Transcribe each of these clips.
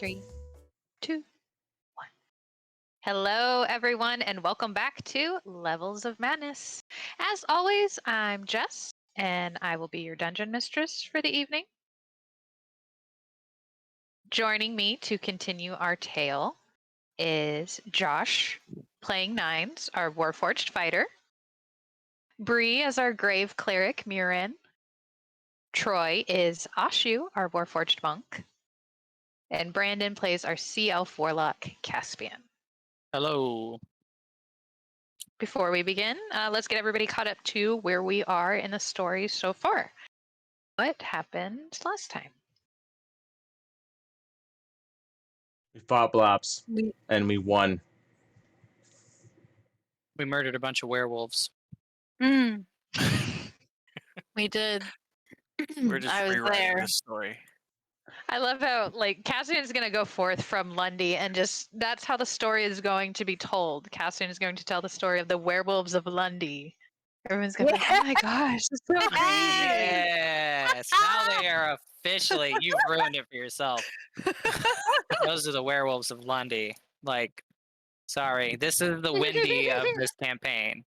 3, 2, 1. Hello, everyone, and welcome back to Levels of Madness. As always, I'm Jess, and I will be your dungeon mistress for the evening. Joining me to continue our tale is Josh, playing Nines, our Warforged fighter. Bree as our Grave cleric, Murin. Troy is Ashu, our Warforged monk. And Brandon plays our Sea Elf Warlock, Caspian. Hello. Before we begin, let's get everybody caught up to where we are in the story so far. What happened last time? We fought blobs, and we won. We murdered a bunch of werewolves. We did. We're just I was rewriting there. this story. I love how, Cassian's going to go forth from Lundy, and that's how the story is going to be told. Cassian is going to tell the story of the werewolves of Lundy. Everyone's going to be like, oh my gosh, it's so crazy. Yes. Now they are officially. You've ruined it for yourself. Those are the werewolves of Lundy. Sorry, this is the Windy of this campaign.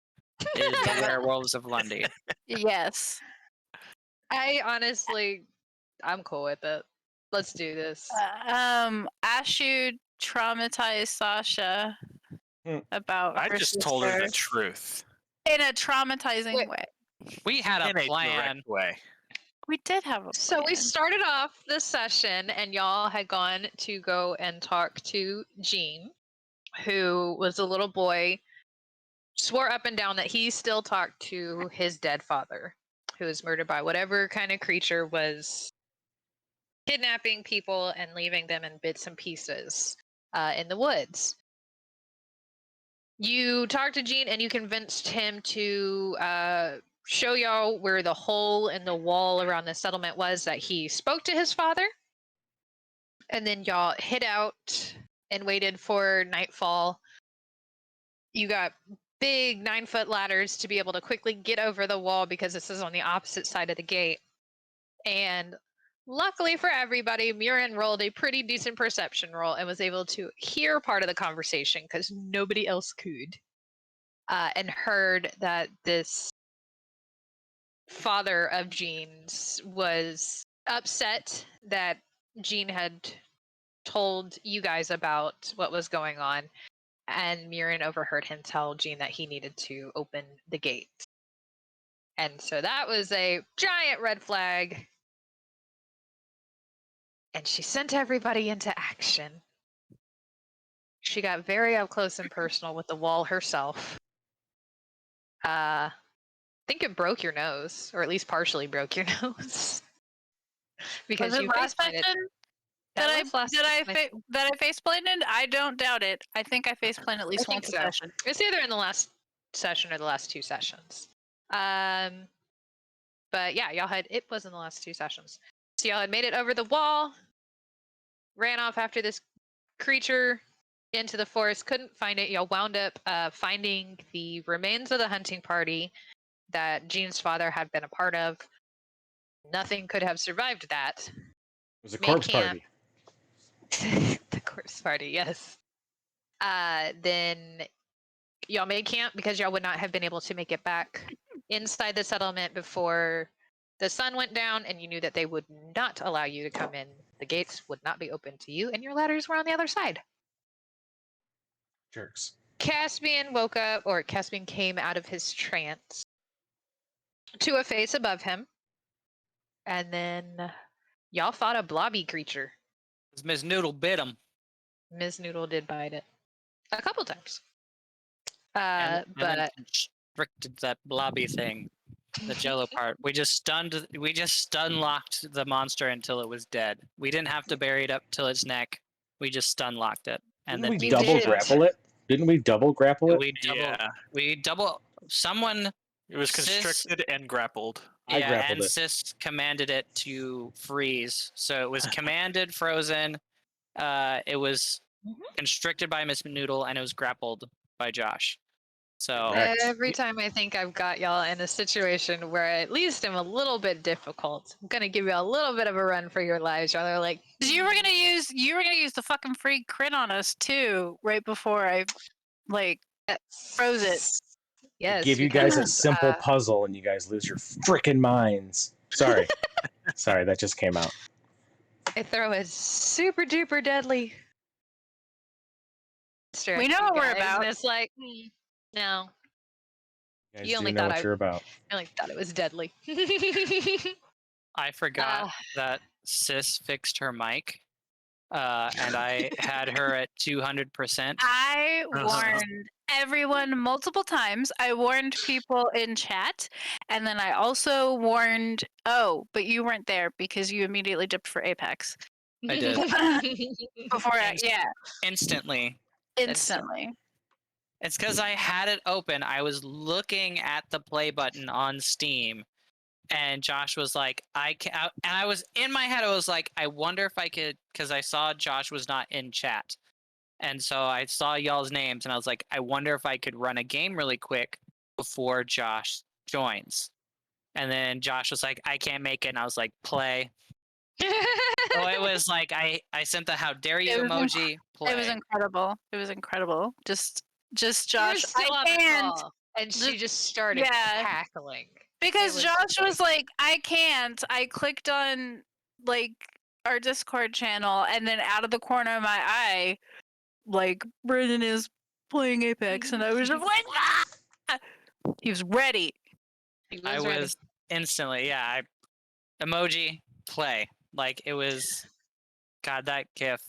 Is the werewolves of Lundy. Yes. I'm cool with it. Let's do this. Ashu traumatized Sasha about I her just told her the sister truth in a traumatizing Wait. way. We had in a a plan. direct way. We did have a plan. So we started off the session, and y'all had gone to go and talk to Gene, who was a little boy, swore up and down that he still talked to his dead father, who was murdered by whatever kind of creature was kidnapping people and leaving them in bits and pieces in the woods. You talked to Gene, and you convinced him to show y'all where the hole in the wall around the settlement was that he spoke to his father. And then y'all hid out and waited for nightfall. You got big 9-foot ladders to be able to quickly get over the wall because this is on the opposite side of the gate. And luckily for everybody, Murin rolled a pretty decent perception roll and was able to hear part of the conversation because nobody else could. And heard that this father of Jean's was upset that Jean had told you guys about what was going on, and Murin overheard him tell Jean that he needed to open the gate. And so that was a giant red flag. And she sent everybody into action. She got very up close and personal with the wall herself. I think it broke your nose, or at least partially broke your nose. Because was it you last face-planted. session? That That was last I face planted? I don't doubt it. I think I face planted at least think once so. a session. It's either in the last session or the last 2 sessions. But yeah, it was in the last 2 sessions. So y'all had made it over the wall, ran off after this creature into the forest, couldn't find it. Y'all wound up finding the remains of the hunting party that Jean's father had been a part of. Nothing could have survived that. It was a Made corpse camp. party. The corpse party, yes. Then y'all made camp because y'all would not have been able to make it back inside the settlement before the sun went down, and you knew that they would not allow you to come in. The gates would not be open to you, and your ladders were on the other side. Jerks. Caspian woke up, or Caspian came out of his trance to a face above him, and then y'all fought a blobby creature. Ms. Noodle bit him. Ms. Noodle did bite it a couple times. And then But constricted that blobby thing. The jello part. We just stun locked the monster until it was dead. We didn't have to bury it up till its neck. We just stun locked it. And Didn't we You double did. grapple it? Didn't we double grapple it? Someone It was constricted and grappled. I grappled and it. Sis commanded it to freeze. So it was commanded frozen. It was constricted by Miss Noodle, and it was grappled by Josh. So Correct. Every time I think I've got y'all in a situation where I at least I'm a little bit difficult, I'm gonna give you a little bit of a run for your lives. Y'all are like, 'Cause you were gonna use the fucking free crit on us too, right before I like froze it. Yes, Give you guys a because, simple puzzle and you guys lose your freaking minds. Sorry. Sorry, that just came out. I throw a super duper deadly. monster We at know you what we're guys, about. And it's like, no, You guys You do only know thought what I- you're about. I only thought it was deadly. I forgot Ah. that Sis fixed her mic, and I had her at 200%. I Uh-huh. warned everyone multiple times. I warned people in chat, and then I also warned. Oh, but you weren't there because you immediately dipped for Apex I did. before. Inst- Yeah, Instantly. instantly. It's because I had it open. I was looking at the play button on Steam, and Josh was like, and I was in my head, I was like, I wonder if I could, because I saw Josh was not in chat. And so I saw y'all's names, and I was like, I wonder if I could run a game really quick before Josh joins. And then Josh was like, I can't make it. And I was like, play. So it was like, I sent the how dare you It was emoji, play. It was incredible. It was incredible. Just You were Josh. still I on the can't call, and she just- just started yeah. cackling. because was Josh like- was like, I can't. I clicked on like our Discord channel, and then out of the corner of my eye, like Brendan is playing Apex, and I was just like, ah! He was ready. He I ready. was instantly, yeah. Emoji, play. Like it was, God, that GIF,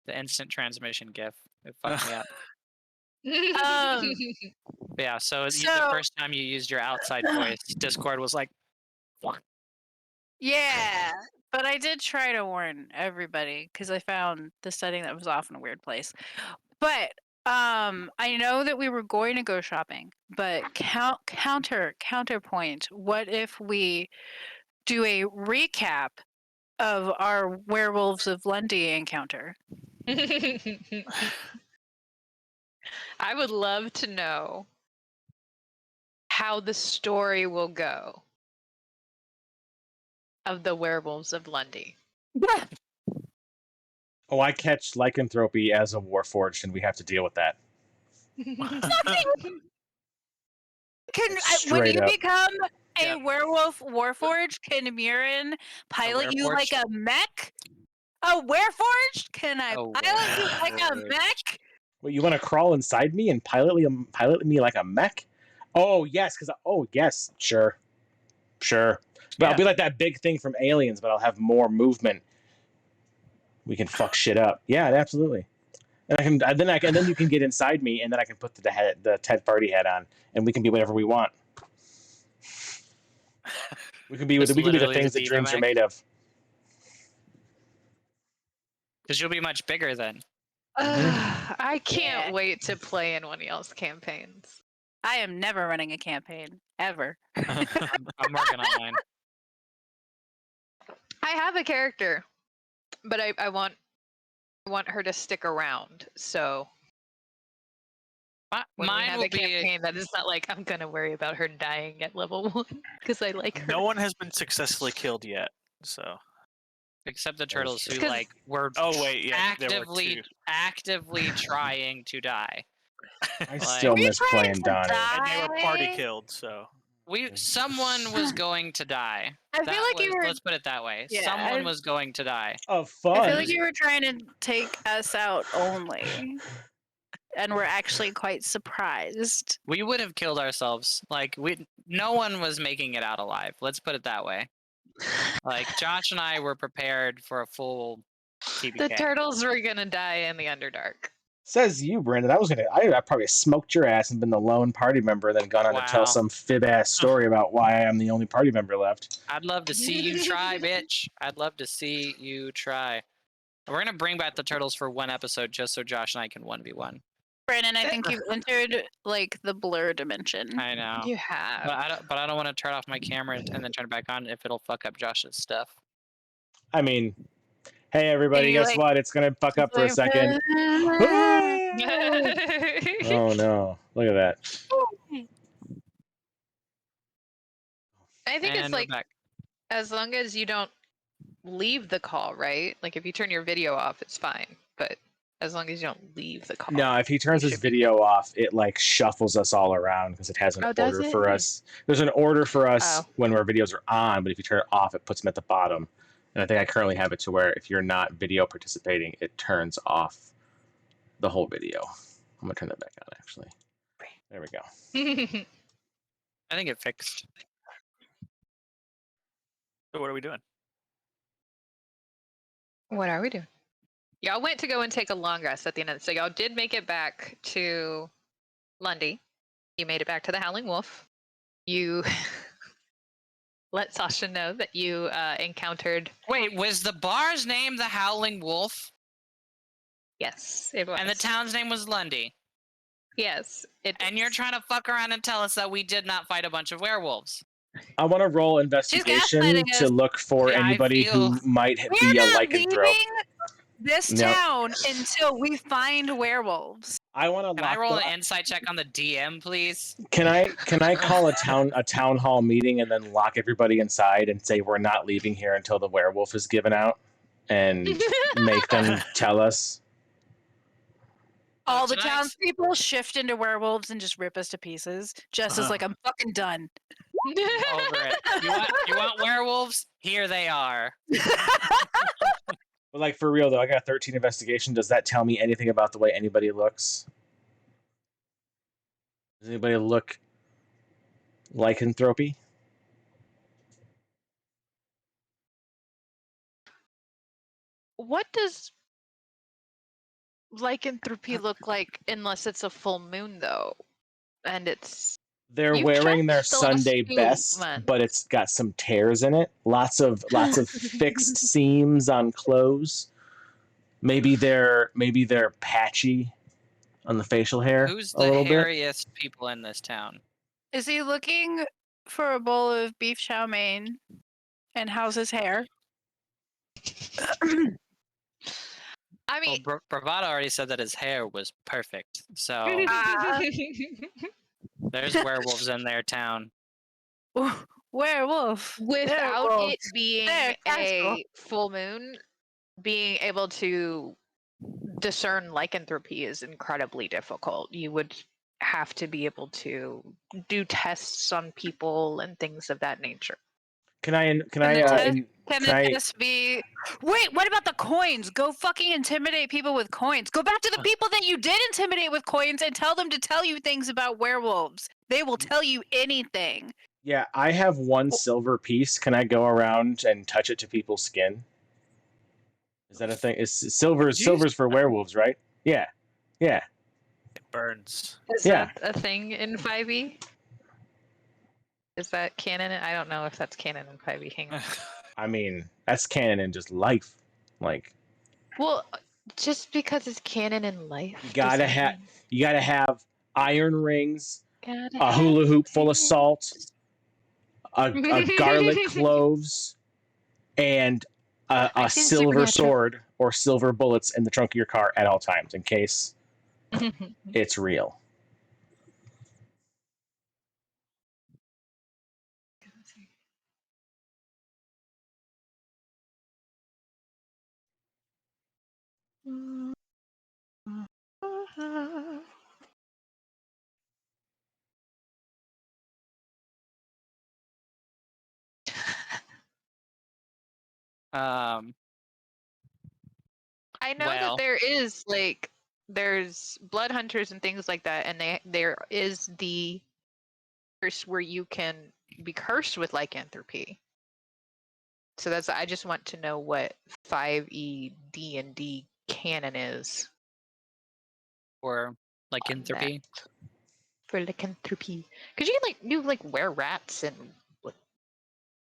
the instant transmission GIF, it fucked me up. But yeah, so, the So- first time you used your outside voice, Discord was like, Yeah, but I did try to warn everybody because I found the setting that was off in a weird place. But I know that we were going to go shopping, but counterpoint. What if we do a recap of our Werewolves of Lundy encounter? I would love to know how the story will go of the werewolves of Lundy. Oh, I catch lycanthropy as a warforged, and we have to deal with that. When Straight you up. become a Yeah. werewolf warforged, can Murin pilot you like werewforged? a mech? A werewolf? Can I A pilot you like a werewolf. mech? Wait, you want to crawl inside me and pilot me like a mech? Oh yes, yes, sure. But I'll Yeah. be like that big thing from Aliens, but I'll have more movement. We can fuck shit up. Yeah, absolutely. And then you can get inside me, and then I can put the Ted Party head on, and we can be whatever we want. We can be Just the literally things the that Diva dreams are mech? made of. because you'll be much bigger then. I can't Yeah. wait to play in one of y'all's campaigns. I am never running a campaign ever. I'm working on mine. I have a character, but I want her to stick around. So when we Mine have will a be campaign, that is not like I'm gonna worry about her dying at level 1 because I like her. No one has been successfully killed yet, so. except the That is turtles true. who 'Cause- like were Oh wait, yeah, there were actively two. actively trying to die. I Like- still miss trying playing to Donnie. And they were party die? killed, so. Someone was going to die. I feel That like you was- were. Let's put it that way. Yeah, Someone I- was going to die. Of I fun. feel like you were trying to take us out only, and we're actually quite surprised. We would have killed ourselves. Like no one was making it out alive. Let's put it that way. Like Josh and I were prepared for a full TBK. The turtles were gonna die in the Underdark. Says you, Brandon. I probably smoked your ass and been the lone party member, then gone on to tell Wow. some fib ass story about why I'm the only party member left. I'd love to see you try, bitch. I'd love to see you try. We're gonna bring back the turtles for one episode just so Josh and I can 1v1. Brandon, I think you've entered like the blur dimension. I know. You have. But I don't want to turn off my camera and then turn it back on if it'll fuck up Josh's stuff. I mean, Hey everybody, And you're guess like- what? It's gonna fuck up for a second. Oh no! Look at that. I think And it's we're like back. as long as you don't leave the call, right? Like if you turn your video off, it's fine. But as long as you don't leave the call. No, if he turns You his should be video off, it like shuffles us all around because it has an Oh, does order it? for us. There's an order for us Oh. when our videos are on, but if you turn it off, it puts them at the bottom. And I think I currently have it to where if you're not video participating, it turns off the whole video. I'm gonna turn that back on actually. There we go. I think it fixed. So what are we doing? What are we doing? Y'all went to go and take a long rest at the end of it. So y'all did make it back to Lundy. You made it back to the Howling Wolf. You let Sasha know that you encountered. Wait, was the bar's name the Howling Wolf? Yes, it was. And the town's name was Lundy. Yes, it. And you're was. trying to fuck around and tell us that we did not fight a bunch of werewolves. I want to roll investigation gaslighting to us. look for Yeah, I anybody who feel- might We're be a not lycanthrope. leaving this No. town until we find werewolves. I want to Can I lock. roll the- an insight check on the DM, please? Can I call a town hall meeting and then lock everybody inside and say we're not leaving here until the werewolf is given out and make them tell us? All the tonight's- townspeople shift into werewolves and just rip us to pieces. Jess is like, I'm fucking done. Over it. You want werewolves? Here they are. But like for real though, I got 13 investigation. Does that tell me anything about the way anybody looks? Does anybody look lycanthropy? What does lycanthropy look like unless it's a full moon, though? And it's They're You wearing their trust the last Sunday few best, months. but it's got some tears in it. Lots of fixed seams on clothes. Maybe they're patchy on the facial hair. Who's a the little bit. hairiest people in this town? Is he looking for a bowl of beef chow mein? And how's his hair? I Well, mean, Bravado already said that his hair was perfect. So there's werewolves in their town. Werewolf. without Werewolf. it being There, castle. a full moon, being able to discern lycanthropy is incredibly difficult. You would have to be able to do tests on people and things of that nature. Can I the can Can I it just be? Wait, what about the coins? Go fucking intimidate people with coins. Go back to the people that you did intimidate with coins and tell them to tell you things about werewolves. They will tell you anything. Yeah, I have one silver piece. Can I go around and touch it to people's skin? Is that a thing? Is silver's for werewolves, right? Yeah. Yeah. It burns. Is Yeah. that a thing in 5e? Is that canon? I don't know if that's canon in 5e. Hang on. I mean, that's canon in just life. Like Well, just because it's canon in life, You gotta doesn't ha- mean- you got to have iron rings, Gotta a have hula hoop full of it. salt, a garlic cloves, and a I've seen silver Supernatural. sword or silver bullets in the trunk of your car at all times in case it's real. Um, I know Well. that there's blood hunters and things like that, and there is the curse where you can be cursed with lycanthropy. So I just want to know what 5e D&D canon is or lycanthropy. for lycanthropy. Because you can wear rats and like,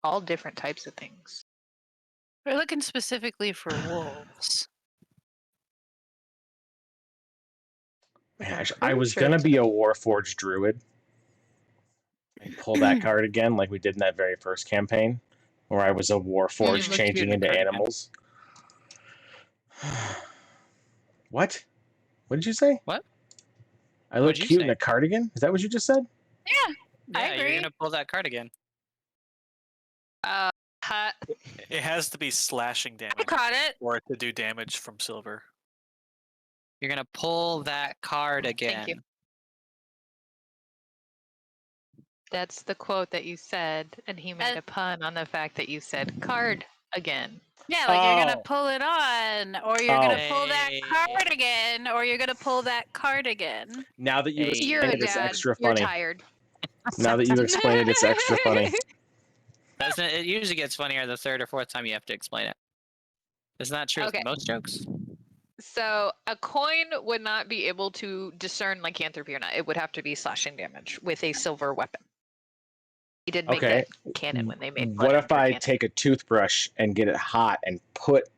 all different types of things. We're looking specifically for wolves. Man, I was gonna be a Warforged druid and pull that card again, like we did in that very first campaign, where I was a Warforged looked changing good in into the card again. animals. What? What did you say? What? I look What'd you cute in say? a cardigan? Is that what you just said? Yeah, I Yeah, agree. you're gonna pull that cardigan. Hut. It has to be slashing I damage caught it. for it to do damage from silver. You're gonna pull that card again. Thank you. That's the quote that you said, and he made a pun on the fact that you said card again. Yeah, like you're gonna Oh. pull it on, or you're gonna pull that Hey. card again, or you're gonna pull that card again. Now that you Hey. You're explained a it, it's dad. extra You're funny. tired. Now that you explained it, it's extra funny. Doesn't it usually gets funnier the third or fourth time you have to explain it? Isn't that true Okay. with most jokes? So a coin would not be able to discern lycanthropy or not. It would have to be slashing damage with a silver weapon. He did make Okay. that canon when they made. What Blood if Emperor I canon. take a toothbrush and get it hot and put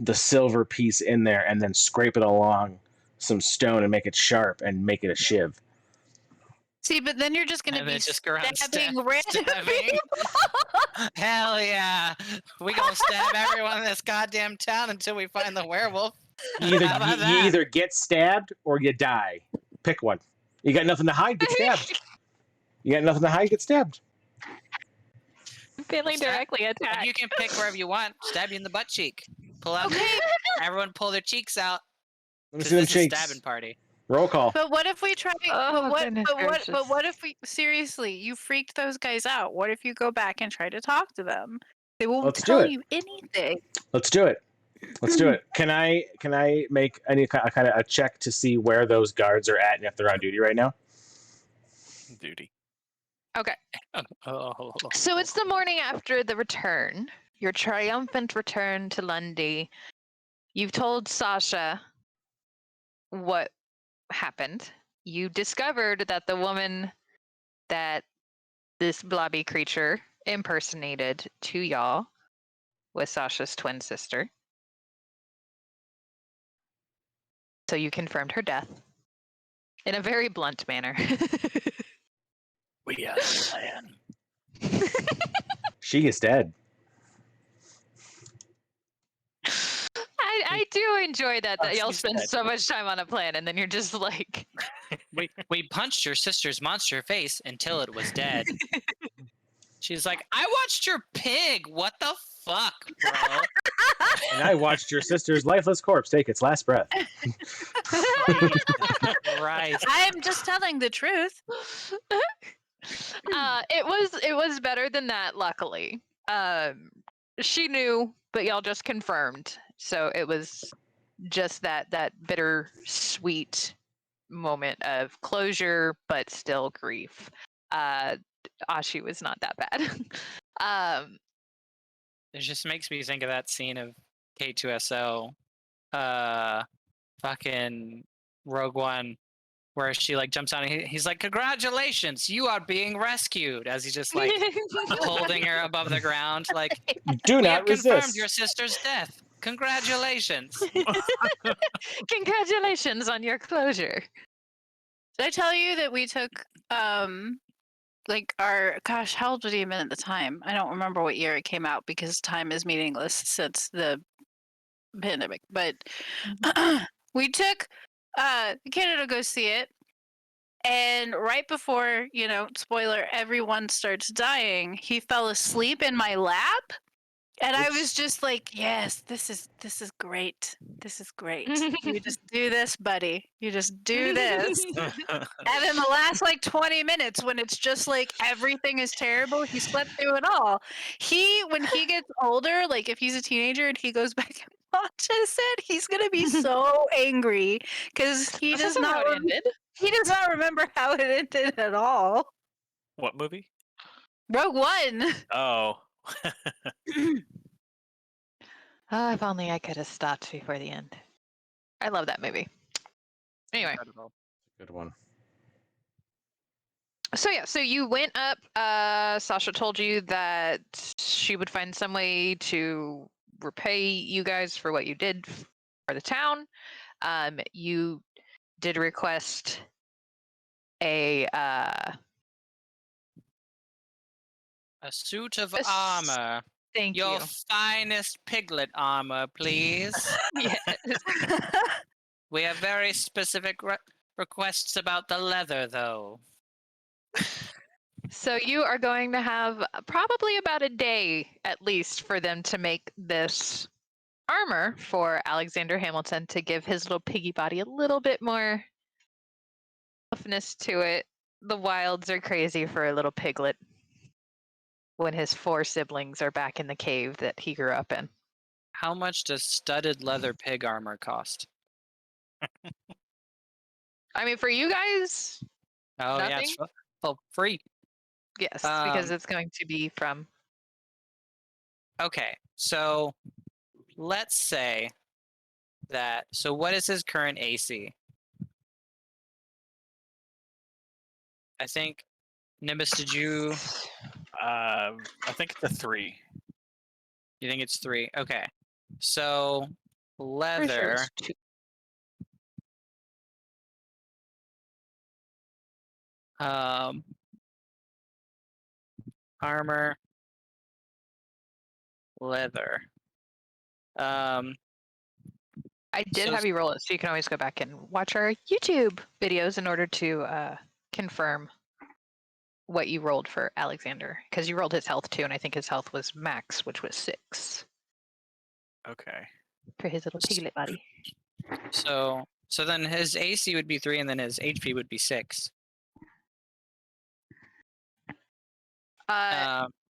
the silver piece in there and then scrape it along some stone and make it sharp and make it a shiv? See, but then you're just gonna And be then just go around stabbing random stabbing. people. Hell yeah! We gonna stab everyone in this goddamn town until we find the werewolf. You either, How about you that? either get stabbed or you die. Pick one. You got nothing to hide, get stabbed. You got nothing to hide, get stabbed. Feeling Stab- directly And attacked. you can pick wherever you want. Stab you in the butt cheek. Pull out. Okay, Everyone pull their cheeks out. Let me 'Cause see them this is cheeks. stabbing party. Roll call. but what if we try? Oh, but what? goodness But what? gracious. But what if we seriously? You freaked those guys out. What if you go back and try to talk to them? They won't Let's do tell it. you anything. Let's do it. Let's do it. Can I make any kind of a check to see where those guards are at and if they're on duty right now? Duty. Okay. Oh. So it's the morning after the return, your triumphant return to Lundy. You've told Sasha what happened. You discovered that the woman that this blobby creature impersonated to y'all was Sasha's twin sister. So you confirmed her death in a very blunt manner. We have a plan. She is dead. I do enjoy that y'all she's spend dead. so much time on a plan and then you're just like, We punched your sister's monster face until it was dead. She's like, I watched your pig. What the fuck, bro? And I watched your sister's lifeless corpse take its last breath. Right. I'm just telling the truth. it was better than that, luckily. She knew, but y'all just confirmed. So it was just that bitter sweet moment of closure, but still grief. Ashi was not that bad. It just makes me think of that scene of K2SO, fucking Rogue One, where she like jumps on and he's like, "Congratulations, you are being rescued," as he's just like holding her above the ground, like, Do "We not have confirmed resist. your sister's death. Congratulations." Congratulations on your closure. Did I tell you that we took like our gosh, how old was he even at the time? I don't remember what year it came out because time is meaningless since the pandemic. But we took Canada to go see it. And right before, spoiler, everyone starts dying, he fell asleep in my lap. And I was just like, yes, this is great. This is great. You just do this, buddy. You just do this. And in the last like 20 minutes, when it's just like everything is terrible, he slept through it all. When he gets older, like if he's a teenager and he goes back and watches it, he's gonna be so angry because he does That's not how it ended. he does not remember how it ended at all. What movie? Rogue One. Oh. Oh, if only I could have stopped before the end. I love that movie. Anyway, Good one. so yeah, so you went up. Sasha told you that she would find some way to repay you guys for what you did for the town. You did request a A suit of A s- armor. Thank Your you. finest piglet armor, please. Yes. We have very specific requests about the leather, though. So you are going to have probably about a day at least for them to make this armor for Alexander Hamilton to give his little piggy body a little bit more toughness to it. The wilds are crazy for a little piglet when his 4 siblings are back in the cave that he grew up in. How much does studded leather pig armor cost? I mean, for you guys, Oh, yeah, nothing. free. Yes, Um, because it's going to be from. Okay, so let's say that. So, what is his current AC? I think, Nimbus, did you I think it's a 3. you think it's 3? Okay, so Pretty sure leather. it's 2. Armor, leather. I did So have you roll it, so you can always go back and watch our YouTube videos in order to confirm what you rolled for Alexander, because you rolled his health too, and I think his health was max, which was 6 Okay. for his little piglet body. So then his AC would be 3, and then his HP would be 6.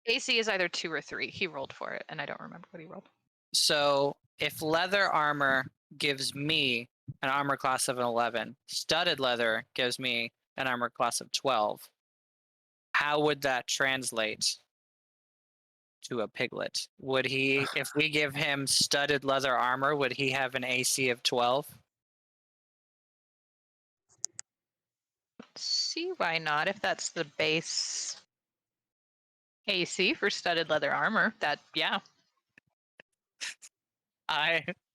AC is either 2 or 3. He rolled for it, and I don't remember what he rolled. So if leather armor gives me an armor class of an 11, studded leather gives me an armor class of 12, how would that translate to a piglet? Would he, if we give him studded leather armor, would he have an AC of 12? See why not? If that's the base AC for studded leather armor, that yeah.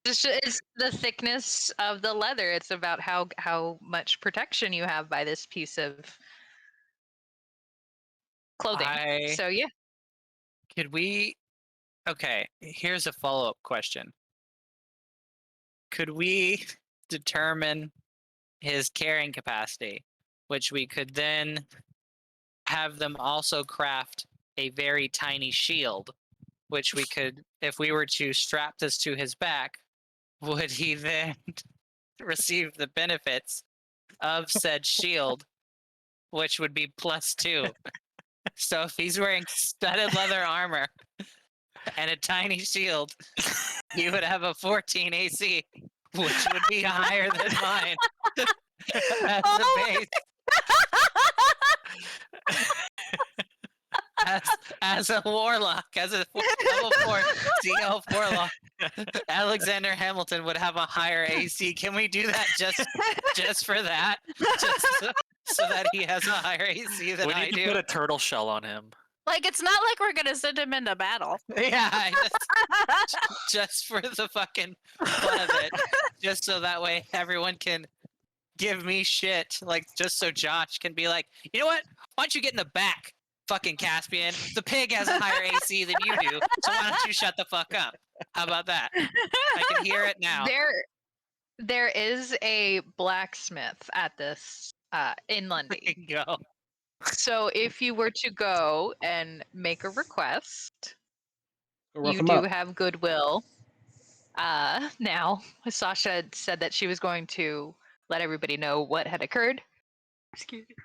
It's the thickness of the leather. It's about how much protection you have by this piece of clothing. So yeah. Could we? Okay, here's a follow-up question. Could we determine his carrying capacity, which we could then have them also craft a very tiny shield, which we could, if we were to strap this to his back, would he then receive the benefits of said shield, which would be +2? So if he's wearing studded leather armor and a tiny shield, he would have a 14 AC, which would be higher than mine. As the base. As a warlock, as a level 4 CL warlock, Alexander Hamilton would have a higher AC. Can we do that just for that? Just so that he has a higher AC than We I need to do? put a turtle shell on him. Like, it's not like we're gonna send him into battle. Yeah, just for the fucking fun of it. Just so that way everyone can give me shit. Like, just so Josh can be like, you know what? Why don't you get in the back, fucking Caspian? The pig has a higher AC than you do, so why don't you shut the fuck up? How about that? I can hear it now. There is a blacksmith at this in Lundy. Go. So if you were to go and make a request, Rough you 'em do up. have goodwill. Now, Sasha had said that she was going to let everybody know what had occurred. Excuse me.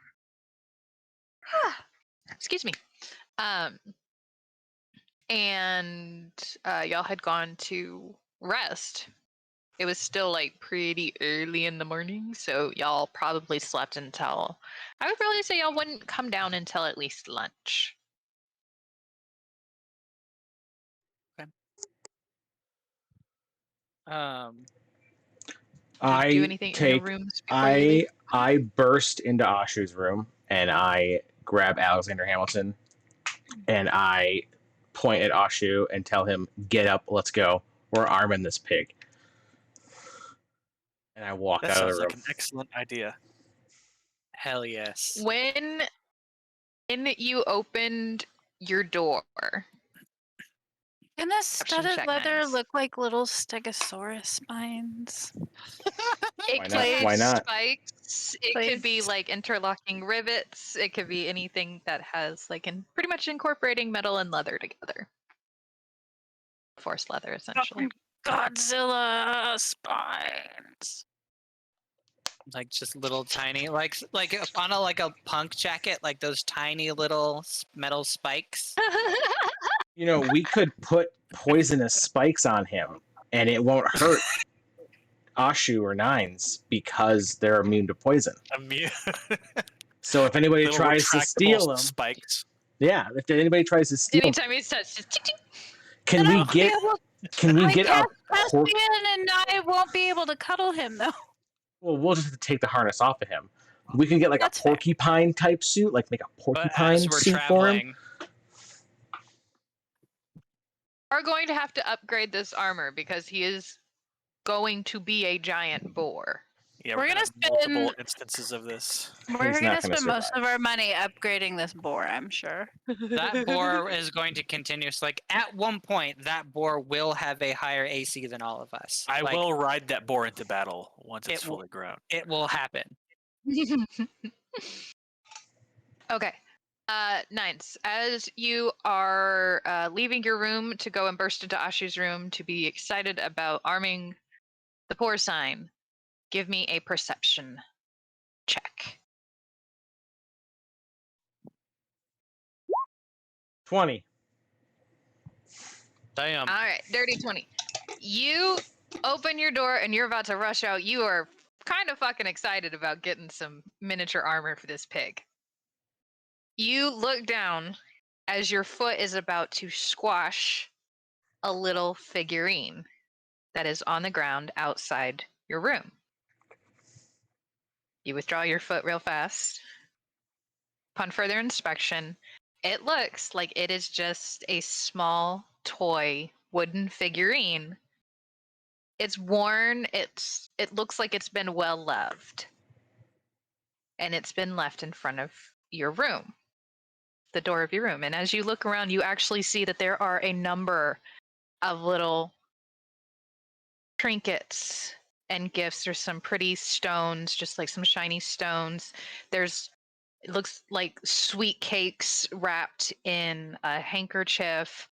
Excuse me. And y'all had gone to rest. It was still like pretty early in the morning, so y'all probably slept until, I would probably say y'all wouldn't come down until at least lunch. Do you do anything in your rooms before you leave? I burst into Ashu's room and I grab Alexander Hamilton and I point at Ashu and tell him, "Get up, let's go. We're arming this pig." And I walk That out of sounds the room. like an excellent idea. Hell yes. When you opened your door, Can this Perception studded check, leather Nines. look like little stegosaurus spines? It Why could not? be Why not? spikes. It could be Plates. like interlocking rivets. It could be anything that has like pretty much incorporating metal and leather together. Forced leather, essentially. Godzilla spines. Like just little tiny, like on a like a punk jacket, like those tiny little metal spikes. You know, we could put poisonous spikes on him, and it won't hurt Ashu or Nines because they're immune to poison. Immune. So if anybody Little tries to retractable steal them, spikes. yeah, if anybody tries to steal them, Anytime he's touched, just can Then I we won't be get able- can we I get a guess por- Caspian and I won't be able to cuddle him though. well, we'll just have to take the harness off of him. We can get like That's a fair. porcupine type suit, like make a But porcupine as we're suit for him. traveling, are going to have to upgrade this armor because he is going to be a giant boar. Yeah, We're gonna have multiple spend- instances of this. We're He's gonna not gonna spend most survive. of our money upgrading this boar, I'm sure. that boar is going to continue. So like at one point, that boar will have a higher AC than all of us. I Like, will ride that boar into battle once It it's will- fully grown. It will happen. Okay. Nines, as you are leaving your room to go and burst into Ashu's room to be excited about arming the poor sign, give me a perception check. 20. Damn. All right, dirty 20. You open your door and you're about to rush out. You are kind of fucking excited about getting some miniature armor for this pig. You look down as your foot is about to squash a little figurine that is on the ground outside your room. You withdraw your foot real fast. Upon further inspection, it looks like it is just a small toy wooden figurine. It's worn, it looks like it's been well loved. And it's been left in front of your room, the door of your room. And as you look around, you actually see that there are a number of little trinkets and gifts. There's some pretty stones, just like some shiny stones. It looks like sweet cakes wrapped in a handkerchief,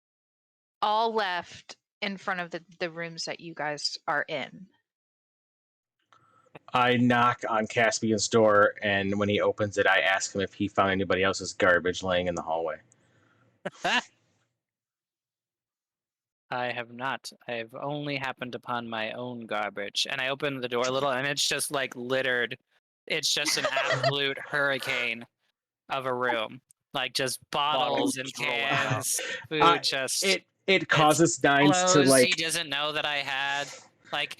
all left in front of the rooms that you guys are in. I knock on Caspian's door, and when he opens it, I ask him if he found anybody else's garbage laying in the hallway. I have not. I've only happened upon my own garbage. And I open the door a little and it's just like littered. It's just an absolute hurricane of a room. Like just bottles and just rolling out. cans, food just It causes Nines to clothes like. he doesn't know that I had. Like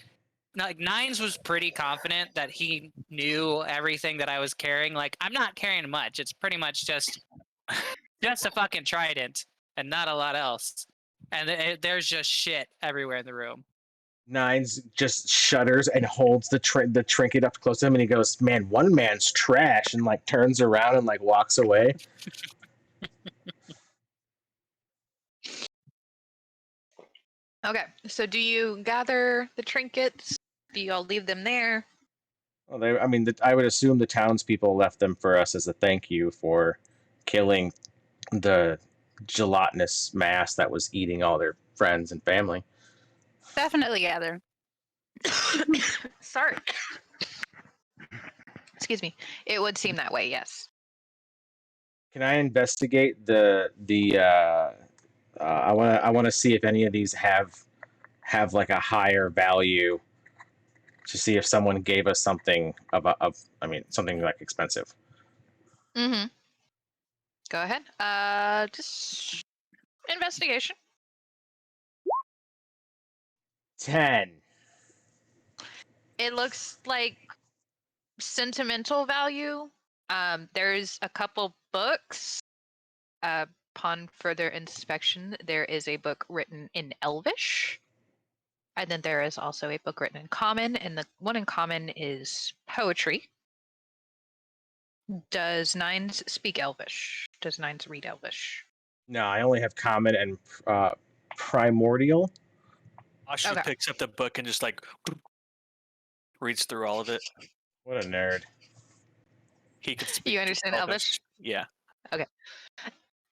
Nines was pretty confident that he knew everything that I was carrying. Like, I'm not carrying much. It's pretty much just a fucking trident and not a lot else. And there's just shit everywhere in the room. Nines just shudders and holds the trinket up close to him, and he goes, "Man, one man's trash," and like turns around and like walks away. Okay, so do you gather the trinkets? Do you all leave them there? Well, I would assume the townspeople left them for us as a thank you for killing the gelatinous mass that was eating all their friends and family. Definitely gather. Sorry. Excuse me. It would seem that way, yes. Can I investigate the I want to see if any of these have like a higher value, to see if someone gave us something something like expensive. Mm-hmm. Go ahead. Just investigation. 10. It looks like sentimental value. There's a couple books. Upon further inspection, there is a book written in Elvish. And then there is also a book written in Common, and the one in Common is poetry. Does Nines speak Elvish? Does Nines read Elvish? No, I only have common and Primordial. Oshri Okay. picks up the book and just like reads through all of it. What a nerd. He could speak You understand Elvish? Yeah.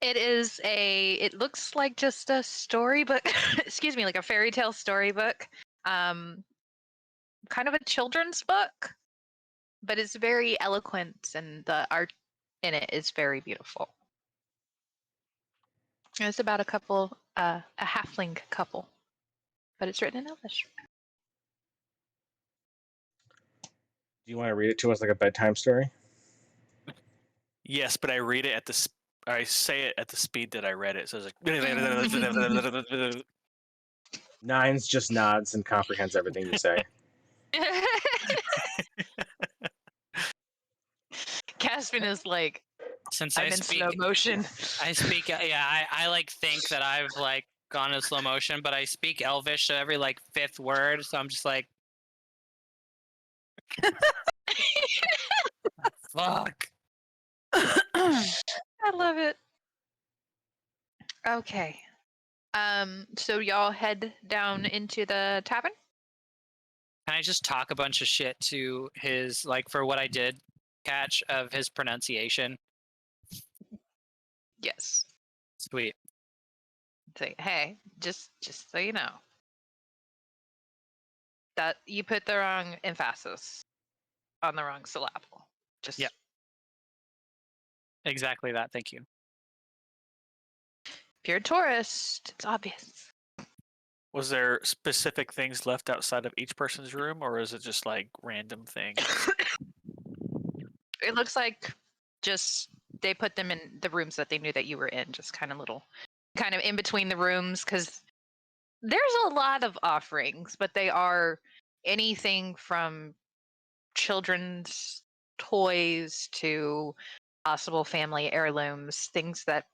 It looks like just a storybook, excuse me, like a fairy tale storybook. Kind of a children's book, but it's very eloquent and the art in it is very beautiful. It's about a halfling couple, but it's written in Elvish. Do you want to read it to us like a bedtime story? Yes, but I read it at the I say it at the speed that I read it. So it's like Nines just nods and comprehends everything you say. Caspian is like, Since I'm I in speak, slow motion. I speak. Yeah, I like think that I've like gone in slow motion, but I speak Elvish, so every like fifth word. So I'm just like, fuck. I love it. Okay. So y'all head down into the tavern? Can I just talk a bunch of shit to his like for what I did catch of his pronunciation? Yes. Sweet. Say, hey, just so you know, that you put the wrong emphasis on the wrong syllable. Just Yep. Exactly that. Thank you. if you're a tourist, it's obvious. was there specific things left outside of each person's room, or is it just like random things? It looks like just they put them in the rooms that they knew that you were in, just kind of in between the rooms, because there's a lot of offerings, but they are anything from children's toys to possible family heirlooms, things that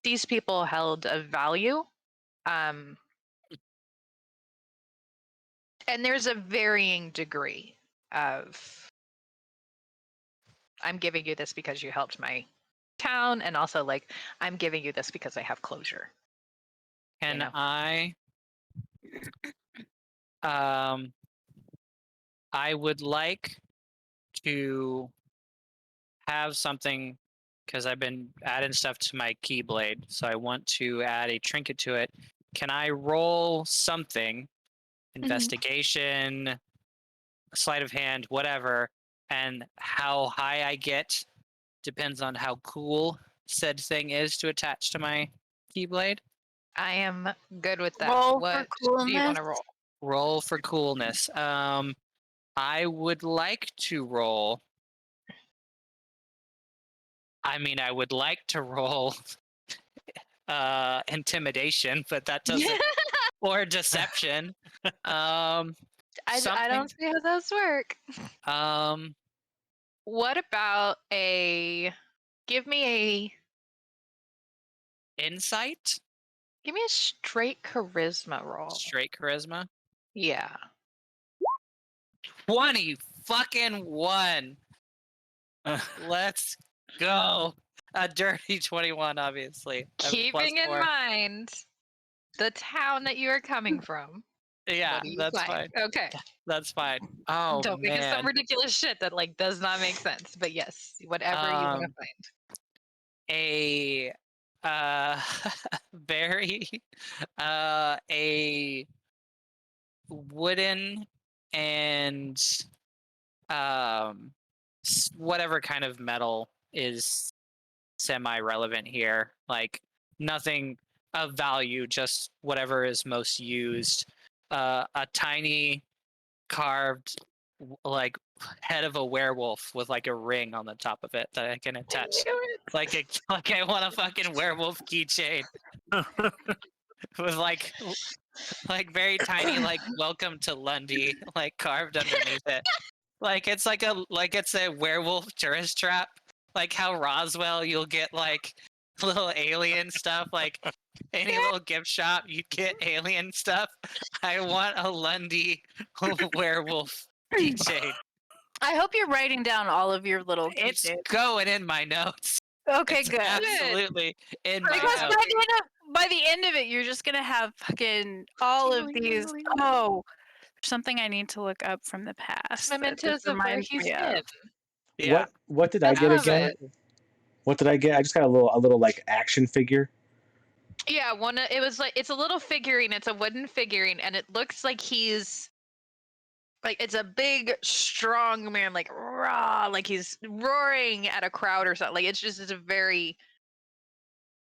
these people held of value. And there's a varying degree of, I'm giving you this because you helped my town, and also like, I'm giving you this because I have closure. Can know. I would like to have something because I've been adding stuff to my keyblade, so I want to add a trinket to it. Can I roll something? Investigation, sleight of hand, whatever, and how high I get depends on how cool said thing is to attach to my keyblade. I am good with that. Roll for What do you want coolness. to roll? Roll for coolness. I would like to roll. I mean, I would like to roll intimidation, but that doesn't or deception. I don't something- see how those work. What about give me insight, a straight charisma roll. straight charisma. Yeah. 20 fucking 1. Let's go. A dirty 21, obviously. I have a Keeping in +4. mind the town that you are coming from. Yeah, what do you that's find? fine. Okay. That's fine. Oh, Don't make it some man. ridiculous shit that like does not make sense. But yes, whatever you want to find. A very a wooden and whatever kind of metal is semi-relevant here, like nothing of value, just whatever is most used. A tiny carved like head of a werewolf with like a ring on the top of it that I can attach like I want a fucking werewolf keychain with like very tiny like welcome to Lundy like carved underneath it. Like it's a werewolf tourist trap. Like how Roswell you'll get like little alien stuff, like any little gift shop you'd get alien stuff. I want a Lundy werewolf keychain. I hope you're writing down all of your little It's keychains. going in my notes. Okay, It's good. absolutely in my Because notes. by the end of it, you're just gonna have fucking all of these. Oh, there's something I need to look up from the past. that this Mementos of where reminds he's me been. of. Yeah. What did I That's get part of again? it. What did I get? I just got a little like action figure. Yeah, it was like it's a little figurine. It's a wooden figurine, and it looks like he's like it's a big, strong man, like raw, like he's roaring at a crowd or something. Like it's a very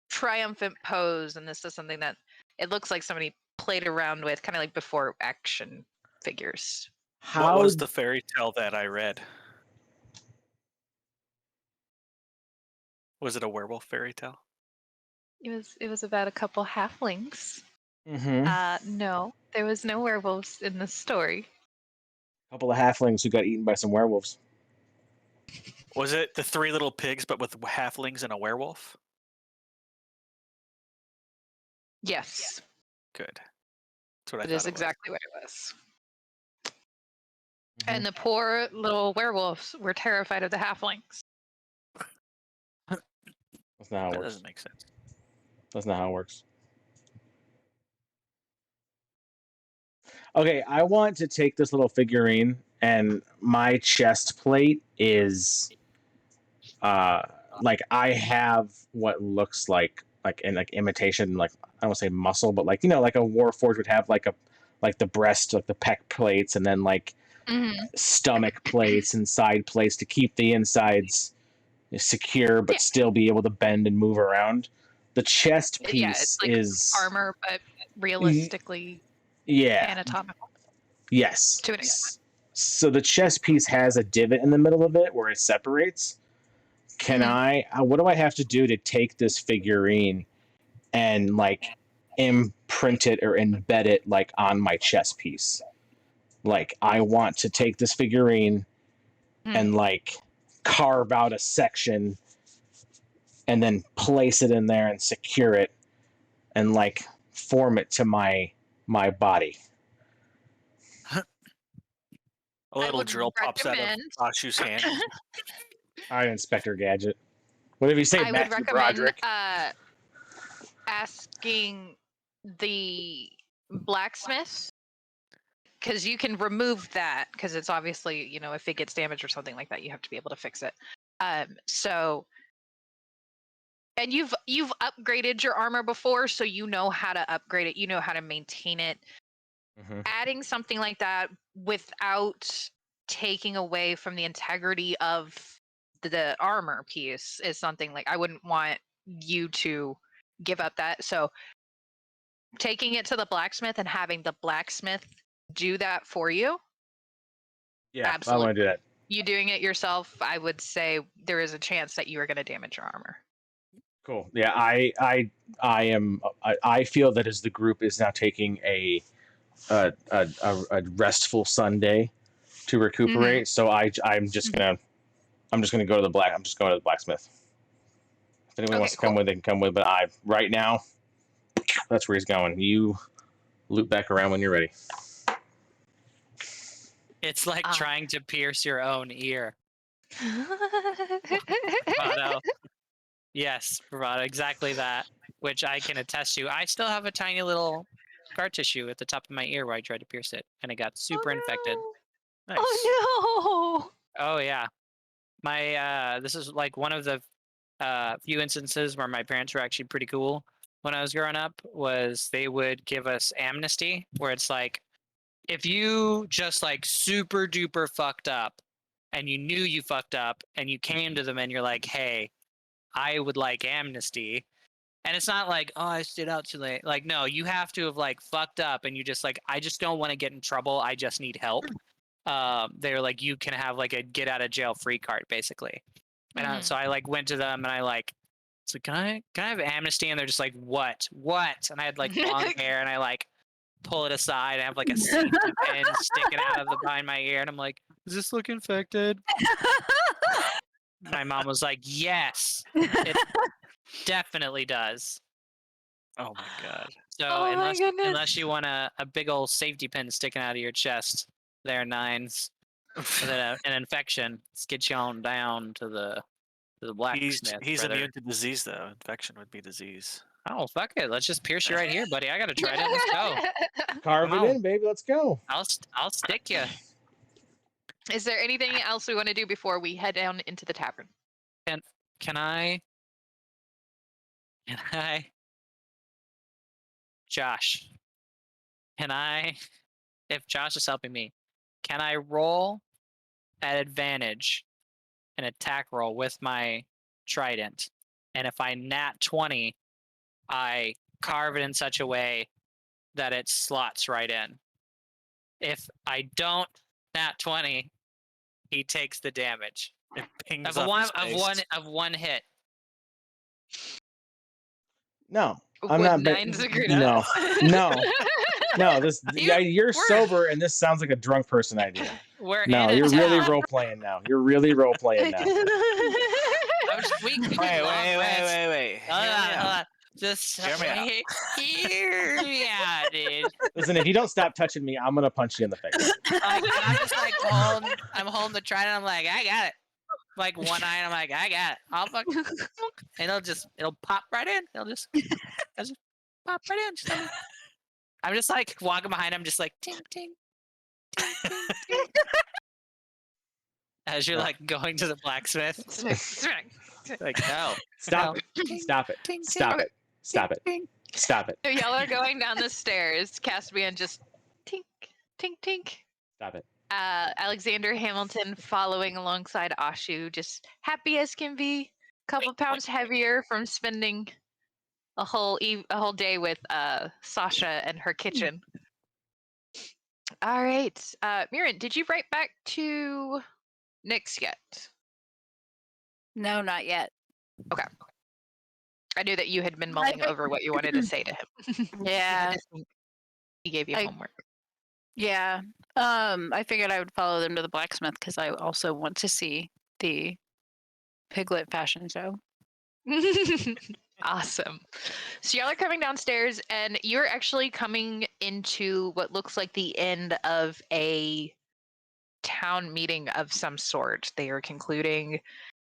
triumphant pose, and this is something that it looks like somebody played around with, kind of like before action figures. What How was the fairy tale that I read? Was it a werewolf fairy tale? It was about a couple halflings. Mm-hmm. No, there was no werewolves in the story. Couple of halflings who got eaten by some werewolves. Was it the Three Little Pigs, but with halflings and a werewolf? Yes, Good. That's what I it thought is it was. exactly what it was. Mm-hmm. And the poor little werewolves were terrified of the halflings. That's not how it That works. doesn't make sense. That's not how it works. Okay, I want to take this little figurine, and my chest plate is, like I have what looks like in like imitation, like I don't want to say muscle, but like like a warforged would have like the breast, like the pec plates, and then like stomach plates and side plates to keep the insides secure, but Yeah. still be able to bend and move around. The chest piece Yeah, it's like is armor, but realistically yeah. anatomical. Yes. To an extent. So the chest piece has a divot in the middle of it where it separates. Can I? What do I have to do to take this figurine and like imprint it or embed it like on my chest piece? Like I want to take this figurine and like carve out a section and then place it in there and secure it and like form it to my body. A little would drill pops out of recommend- Ashu's hand. I'm Inspector Gadget. Whatever you say, I would Matthew recommend Broderick. asking the blacksmith, because you can remove that, because it's obviously, if it gets damaged or something like that, you have to be able to fix it. So, and you've upgraded your armor before, so you know how to upgrade it, you know how to maintain it. Mhm. Adding something like that without taking away from the integrity of the armor piece is something like I wouldn't want you to give up that. So taking it to the blacksmith and having the blacksmith do that for you. Yeah, Absolutely. I want to do that. You doing it yourself, I would say there is a chance that you are going to damage your armor. Cool. Yeah, I feel that as the group is now taking a restful Sunday to recuperate, so I'm just gonna go to the blacksmith. If anyone wants to come with, they can come with. But right now, that's where he's going. You loop back around when you're ready. It's like trying to pierce your own ear. Bravado. Yes, bravado. Exactly that. Which I can attest to. I still have a tiny little scar tissue at the top of my ear where I tried to pierce it, and it got super infected. Nice. Oh no! Oh yeah, my this is like one of the few instances where my parents were actually pretty cool when I was growing up. Was they would give us amnesty, where it's like, if you just like super duper fucked up, and you knew you fucked up, and you came to them and you're like, hey, I would like amnesty. And it's not like, oh, I stayed out too late. Like, no, you have to have like fucked up and you just like, I just don't want to get in trouble. I just need help. They're like, you can have like a get out of jail free card, basically. And so I like went to them and I like, so can I have amnesty? And they're just like, what? And I had like long hair and I like pull it aside. I have like a safety pin sticking out of behind my ear. And I'm like, does this look infected? My mom was like, yes, it definitely does. Oh my god. So Oh my goodness. unless you want a big old safety pin sticking out of your chest, there nines, with an infection, let's get you on down to the blacksmith. He's brother. immune to disease though. Infection would be disease. Oh, fuck it. Let's just pierce you right here, buddy. I got to try it. Let's go. Carve Come it on. in, baby. Let's go. I'll stick you. Is there anything else we want to do before we head down into the tavern? Can I? Josh, if Josh is helping me, can I roll at advantage an attack roll with my trident? And if I nat 20, I carve it in such a way that it slots right in. If I don't nat 20, he takes the damage It pings of off one his face. of one hit. No, I'm Would not. nines agree to No, that? no. This you're we're- sober, and this sounds like a drunk person idea. We're No, in a you're really town. role playing now. You're really role playing now. We can Wait. Hold on. Just Hear me out. hear me out, dude. Listen, if you don't stop touching me, I'm gonna punch you in the face. I'm just like I'm holding the trident. I'm like, I got it. Like one eye, and I'm like, I got it. I'll fuck, and it'll pop right in. It'll just pop right in. Just I'm just like walking behind him, just like ting ting, ting ting ting. As you're like going to the blacksmith, like no, Stop no. it. Stop it. Ting, ting, Stop it. Stop it. ting. Stop it. So y'all are going down the stairs. Caspian just tink, tink, tink. Stop it. Alexander Hamilton following alongside Ashu, just happy as can be. Couple pounds heavier from spending a whole day with Sasha and her kitchen. All right, Mirren, did you write back to Nyx yet? No, not yet. I knew that you had been mulling over what you wanted to say to him. Yeah. He gave you I- homework. Yeah. I figured I would follow them to the blacksmith because I also want to see the Piglet fashion show. Awesome. So y'all are coming downstairs and you're actually coming into what looks like the end of a town meeting of some sort. They are concluding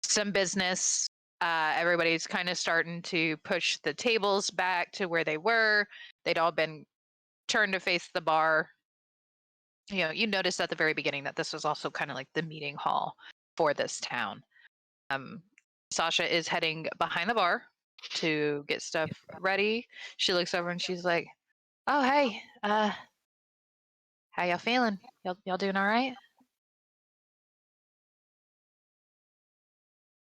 some business. Everybody's kind of starting to push the tables back to where they were. They'd all been turned to face the bar. You know, you noticed at the very beginning that this was also kind of like the meeting hall for this town. Sasha is heading behind the bar to get stuff ready. She looks over and she's like, "Oh, hey, how y'all feeling? Y'all doing all right?"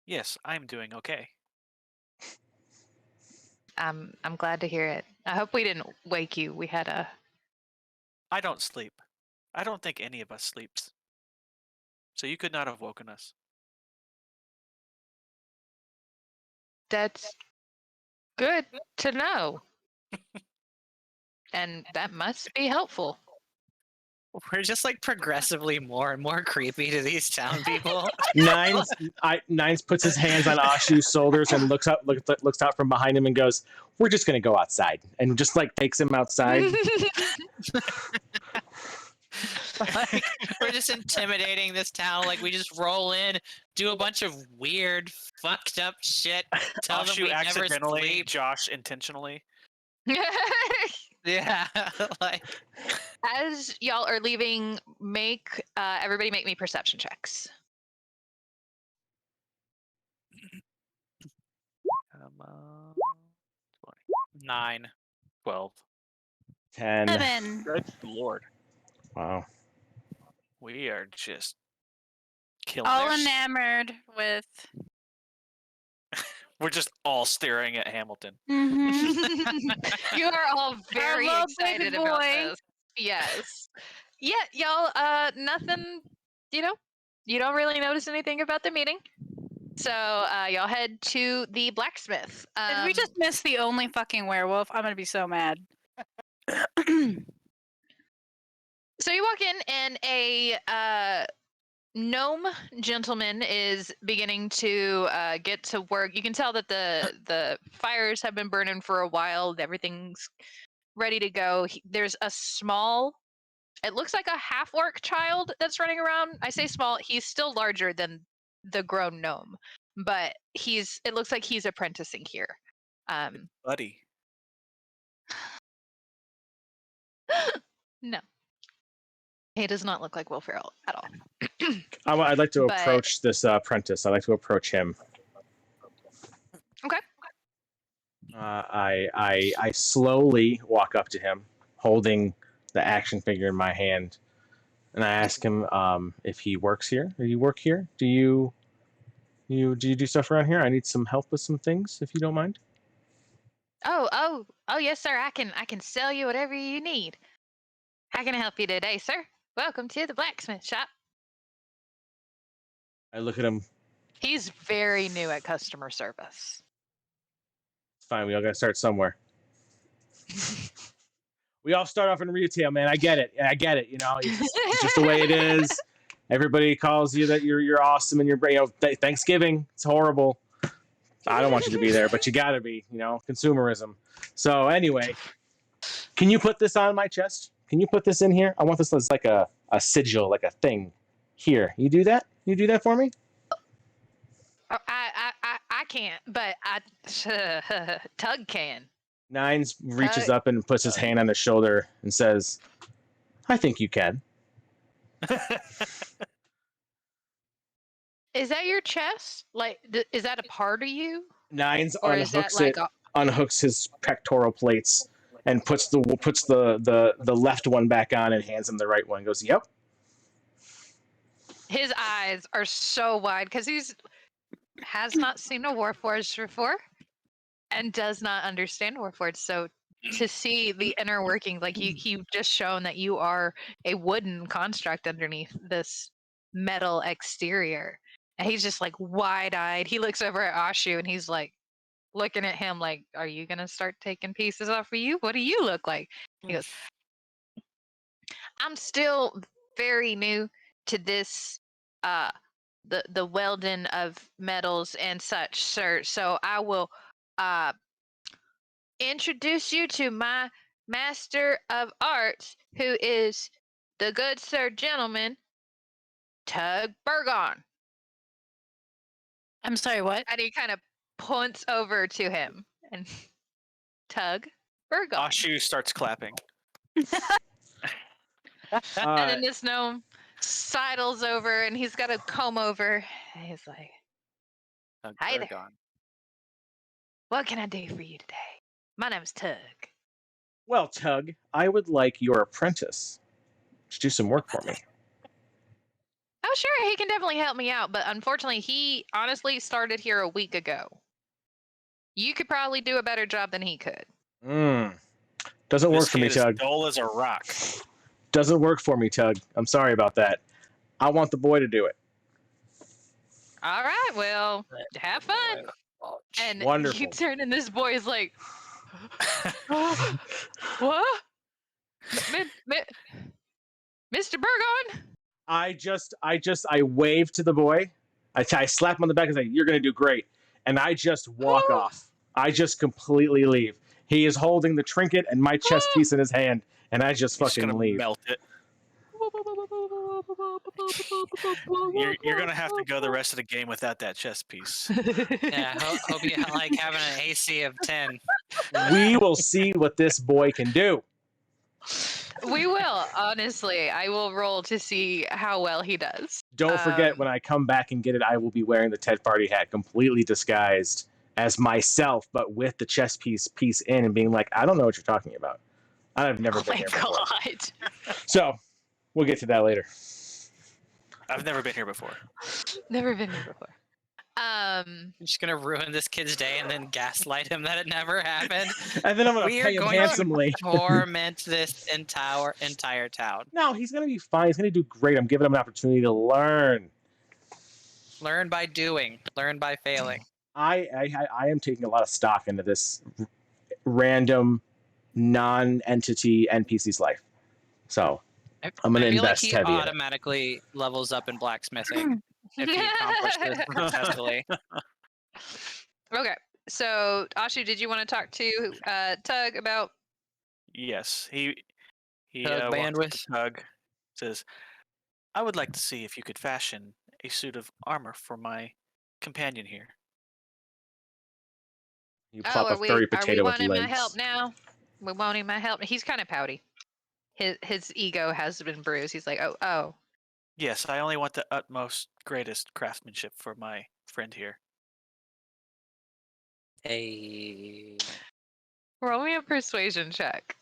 Yes, I'm doing okay. I'm glad to hear it. I hope we didn't wake you. We had a I don't sleep. I don't think any of us sleeps. So you could not have woken us. that's good to know. And that must be helpful. We're just like progressively more and more creepy to these town people. Nines puts his hands on Ashu's shoulders and looks out from behind him and goes, "We're just gonna go outside," and just like takes him outside. Like, we're just intimidating this town. Like we just roll in, do a bunch of weird, fucked up shit. Tell them Ashu we never accidentally, sleep. Josh intentionally. Yeah, like As y'all are leaving, everybody make me perception checks. come on. 9. 12. 10. 7. Good lord. Wow. We are just killing All it. enamored with. We're just all staring at Hamilton. Mhm. You are all very little baby excited about boy. this. Yes. Yeah, y'all, nothing, you don't really notice anything about the meeting. So, y'all head to the blacksmith. Did we just miss the only fucking werewolf? I'm gonna be so mad. So you walk in and a gnome gentleman is beginning to get to work. You can tell that the fires have been burning for a while. Everything's ready to go. There's a small, it looks like a half-orc child that's running around. I say small, he's still larger than the grown gnome, but it looks like he's apprenticing here. Buddy. No, he does not look like Will Ferrell at all. I'd like to But- approach this apprentice. I'd like to approach him. Okay. I slowly walk up to him, holding the action figure in my hand, and I ask him if he works here. Do you work here? Do you do stuff around here? I need some help with some things, if you don't mind. Oh, yes, sir. I can sell you whatever you need. How can I help you today, sir? Welcome to the blacksmith shop. I look at him. He's very new at customer service. It's fine. We all got to start somewhere. We all start off in retail, man. I get it. I get it. You know, it's just the way it is. Everybody calls you that you're awesome and Thanksgiving. It's horrible. I don't want you to be there, but you gotta be. You know, consumerism. So anyway, can you put this on my chest? Can you put this in here? I want this as like a sigil, like a thing. Here, you do that? You do that for me? Oh, I can't, but Tug can. Nines reaches up and puts his hand on his shoulder and says, "I think you can." Is that your chest? Like, is that a part of you, Nines or is that unhooks like it, unhooks his pectoral plates, and puts the left one back on and hands him the right one. And goes, "Yep." his eyes are so wide because has not seen a Warforged before and does not understand Warforged. So to see the inner workings, like he just shown that you are a wooden construct underneath this metal exterior. And he's just like wide-eyed. He looks over at Ashu and he's like looking at him like, "Are you gonna start taking pieces off of you? What do you look like?" He goes, "I'm still very new to this the welding of metals and such, sir. So I will introduce you to my master of arts, who is the good sir gentleman, Tug Burgon." I'm sorry, what? And he kind of points over to him and Tug Burgon. Ashu starts clapping. And then this gnome sidles over and he's got a comb over. And he's like, "Hi there. Gone. What can I do for you today? My name's Tug." Well, Tug, I would like your apprentice to do some work for me. Oh, sure, he can definitely help me out, but unfortunately, he honestly started here a week ago. You could probably do a better job than he could. Doesn't work for me, This kid Tug. is dull as a rock. Doesn't work for me, Tug. I'm sorry about that. I want the boy to do it. All right, well, have fun. And you Wonderful. turn, and this boy is like, "What? Mr. Burgon?" I wave to the boy. I slap him on the back and say, "You're gonna do great." And I just walk off. I just completely leave. He is holding the trinket and my chest piece in his hand, and I just He's fucking gonna leave. melt it. You're gonna have to go the rest of the game without that chess piece. Yeah, hope you like having an AC of 10. We will see what this boy can do. We will, honestly. I will roll to see how well he does. Don't forget, when I come back and get it, I will be wearing the Ted Party hat, completely disguised as myself, but with the chess piece in, and being like, "I don't know what you're talking about. I've never Oh been my here before." god. So we'll get to that later. I've never been here before. Never been here before. I'm just gonna ruin this kid's day and then gaslight him that it never happened. And then I'm gonna We are pay him going to- handsomely. Torment this entire town. No, he's gonna be fine. He's gonna do great. I'm giving him an opportunity to learn. Learn by doing. Learn by failing. I am taking a lot of stock into this random non-entity NPC's life. So I'm gonna I feel invest like he heavy in it. automatically levels up in blacksmithing if he accomplishes this successfully. Okay, so Ashu, did you want to talk to Tug about? Yes, he Tug walks up bandwidth. to Tug, says, "I would like to see if you could fashion a suit of armor for my companion here." You plop a furry Are we potato with wanting my legs. help now? We wanting my help? He's kind of pouty. His ego has been bruised. He's like, oh. Yes, I only want the utmost, greatest craftsmanship for my friend here. Hey. Roll me a persuasion check.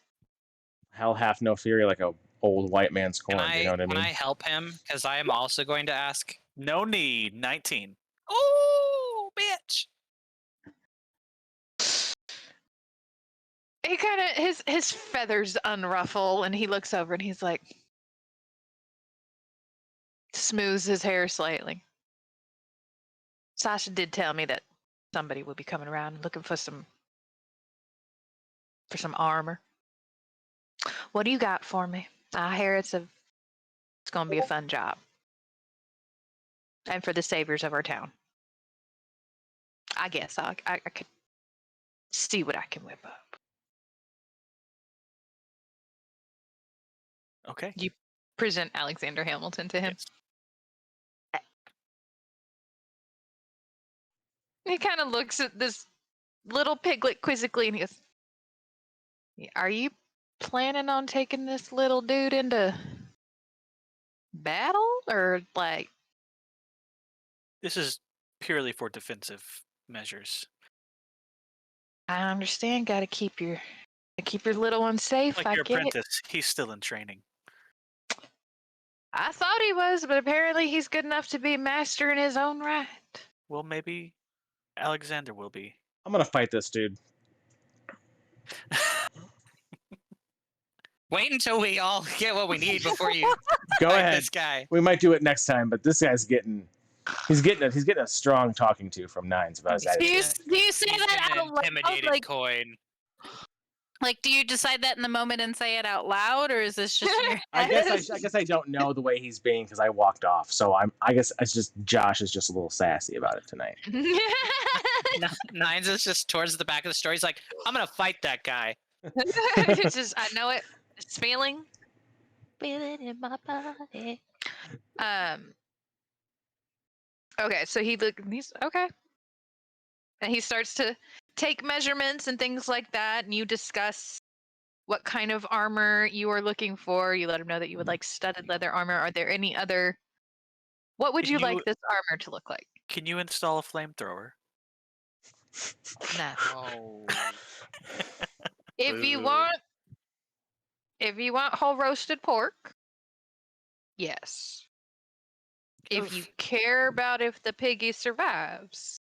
Hell hath no fury like a old white man's Can corn. You know what I can mean? I help him? Because I am also going to ask. No need. 19. Oh, bitch! He kind of his feathers unruffle, and he looks over and he's like, smooths his hair slightly. Sasha did tell me that somebody would be coming around looking for some armor. What do you got for me? I hear it's gonna be a fun job, and for the saviors of our town. I guess I could see what I can whip up. Okay. Present Alexander Hamilton to him. Yes. He kind of looks at this little piglet quizzically and he goes, "Are you planning on taking this little dude into battle or like?" This is purely for defensive measures. I understand. Got to keep your little one safe. Like I your get it. apprentice, he's still in training. I thought he was, but apparently he's good enough to be master in his own right. Well, maybe Alexander will be. I'm gonna fight this dude. Wait until we all get what we need before you Go fight ahead. this guy. We might do it next time, but this guy's getting he's getting a strong talking to from Nines about his He's Do attitude. you say He's that an out loud? intimidated coin. Like, do you decide that in the moment and say it out loud, or is this just in your I head? guess I don't know the way he's being because I walked off. So I guess it's just Josh is just a little sassy about it tonight. Nines is just towards the back of the store. He's like, I'm gonna fight that guy. It's just I know it. It's feeling it in my body. Okay, so he's okay. And he starts to take measurements and things like that, and you discuss what kind of armor you are looking for. You let him know that you would like studded leather armor. Are there any other? What would Can you you- like this armor to look like? Can you install a flamethrower? No. Oh. If you Boo. want whole roasted pork, yes. If you Oof. care about if the piggy survives,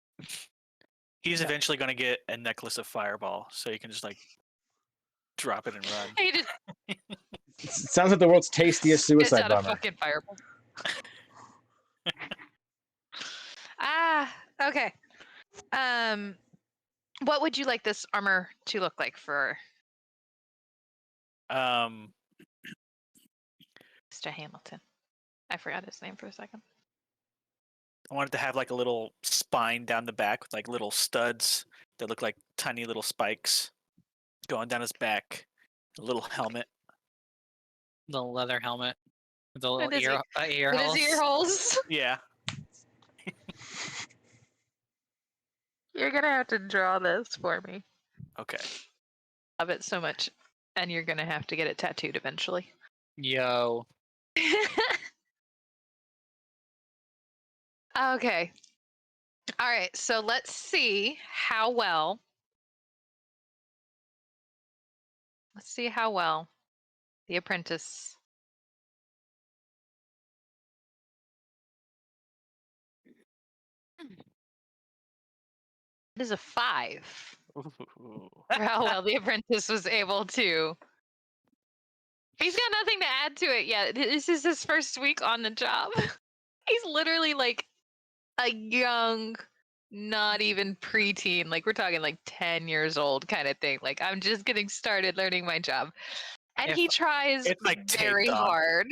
He's eventually going to get a necklace of fireball, so you can just like drop it and run. he just It sounds like the world's tastiest spits suicide out a bomber. fucking fireball. Okay. What would you like this armor to look like for Um, Mr. Hamilton? I forgot his name for a second. I wanted to have like a little spine down the back with like little studs that look like tiny little spikes going down his back. A little helmet. The leather helmet. The little With his ear With holes. his ear holes. Yeah. You're gonna have to draw this for me. Okay. Love it so much. And you're gonna have to get it tattooed eventually. Yo. Okay. All right, so let's see how well. Let's see how well the apprentice. It is a 5 Ooh. for how well the apprentice was able to. He's got nothing to add to it yet. This is his first week on the job. He's literally like a young, not even preteen. Like we're talking like 10 years old kind of thing. Like I'm just getting started learning my job. And If- he tries It's like very taped on. hard.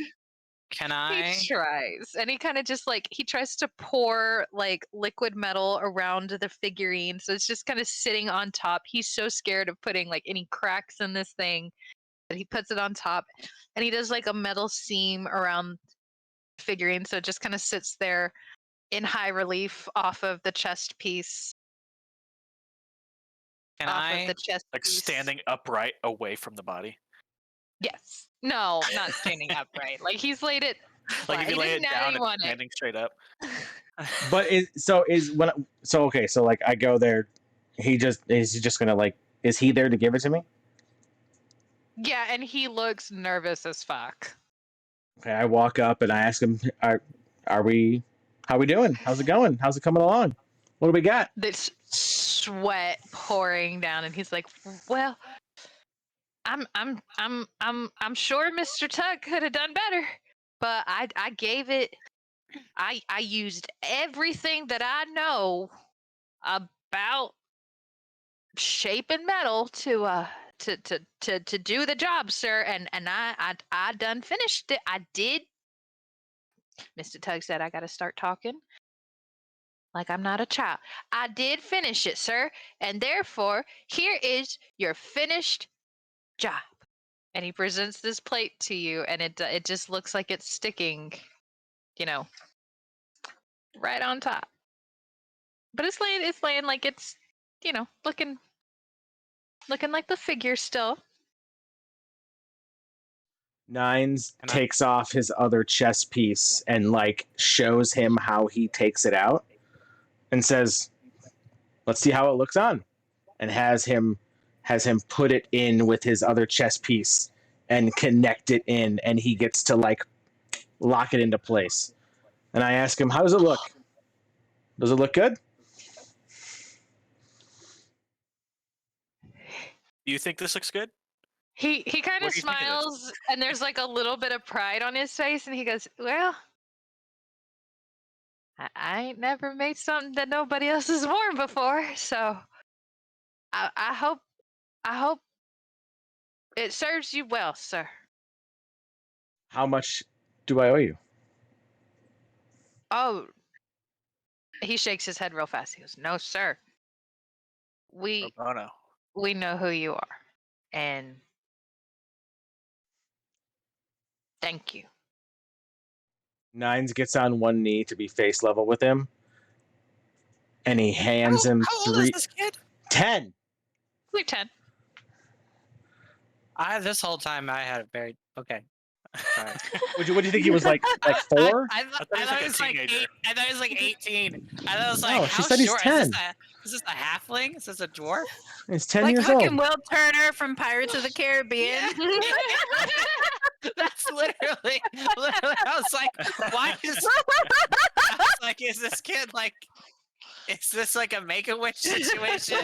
Can I? He tries. And he kind of just like he tries to pour like liquid metal around the figurine. So it's just kind of sitting on top. He's so scared of putting like any cracks in this thing that he puts it on top. And he does like a metal seam around the figurine. So it just kind of sits there in high relief off of the chest piece. Can off I? of the chest Like piece. standing upright away from the body. Yes. No, not standing upright. Like he's laid it. Like if he you lay it didn't add down, any it's on it. standing straight up. But okay, so like I go there, is he just gonna like, is he there to give it to me? Yeah, and he looks nervous as fuck. Okay, I walk up and I ask him, are we, how we doing? How's it going? How's it coming along? What do we got? This sweat pouring down, and he's like, "Well, I'm sure Mr. Tuck could have done better, but I gave it. I used everything that I know about shaping metal to do the job, sir, and I done finished it. I did." Mr. Tug said, "I got to start talking like I'm not a child. I did finish it, sir, and therefore here is your finished job." And he presents this plate to you, and it just looks like it's sticking, right on top. But it's laying like it's, looking like the figure still. Nines And I- takes off his other chess piece and like shows him how he takes it out and says, "Let's see how it looks on," and has him put it in with his other chess piece and connect it in, and he gets to like lock it into place. And I ask him, "How does it look? Does it look good?" Do you think this looks good? He kind What of do you think it is? smiles, and there's like a little bit of pride on his face, and he goes, "Well, I ain't never made something that nobody else has worn before, so I hope it serves you well, sir." How much do I owe you? Oh, he shakes his head real fast. He goes, "No, sir. We Oh no. we know who you are, and thank you." Nines gets on one knee to be face level with him, and he hands him How old is this kid? 10. We're 10. This whole time I had a very okay. Sorry. What do you think he was like 4? I thought he was like a was like teenager. 8. I thought he was like 18. I thought it was like, No, she how said he's short 10. Is this a halfling? Is this a dwarf? He's 10 Like years fucking old. Will Turner from Pirates of the Caribbean. That's literally. I was like, why is? I was like, is this kid like? Is this like a Make-A-Wish situation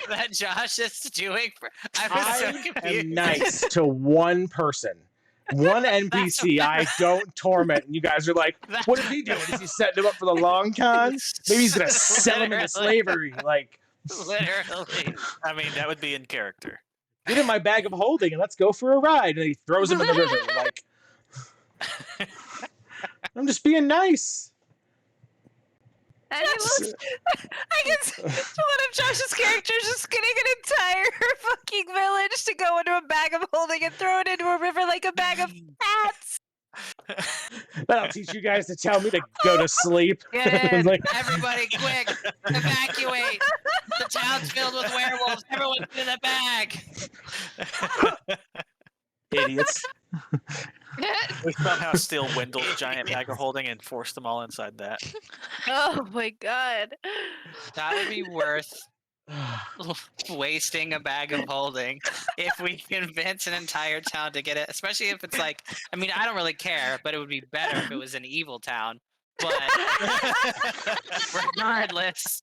that Josh is doing? I was so I confused. am nice to one person. One NPC I don't torment, and you guys are like, "What is he doing? Is he setting him up for the long con? Maybe he's gonna sell him into slavery." Like, Literally. I mean, that would be in character. get in my bag of holding and let's go for a ride. And he throws him in the river. Like, I'm just being nice. And he looks, I can see one of Josh's characters just getting an entire fucking village to go into a bag of holding and throw it into a river like a bag of cats. That'll teach you guys to tell me to go to sleep. Get in. Like, Everybody, quick! Evacuate! The town's filled with werewolves. Everyone get in the bag. idiots. We somehow steal Wendell's giant bag of holding and force them all inside that. Oh my god. That would be worth wasting a bag of holding if we convince an entire town to get it. Especially if it's like, I mean, I don't really care, but it would be better if it was an evil town. But regardless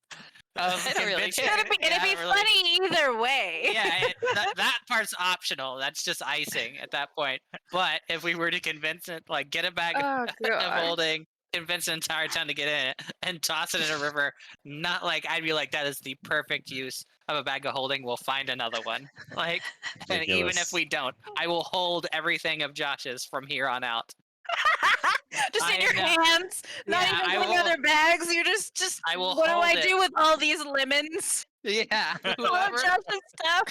of I don't really convincing- care. It'd be yeah, really- funny either way. Yeah, that part's optional. That's just icing at that point. But if we were to convince it, like get a bag Oh, of God. holding, convince an entire town to get in it, and toss it in a river, not like I'd be like, that is the perfect use of a bag of holding. We'll find another one. Like, and even if Ridiculous. we don't, I will hold everything of Josh's from here on out. Just in I your know. hands, not Yeah, I even putting will- other bags. You're just. I will What do hold I it. do with all these lemons? Yeah. Full of Josh's stuff.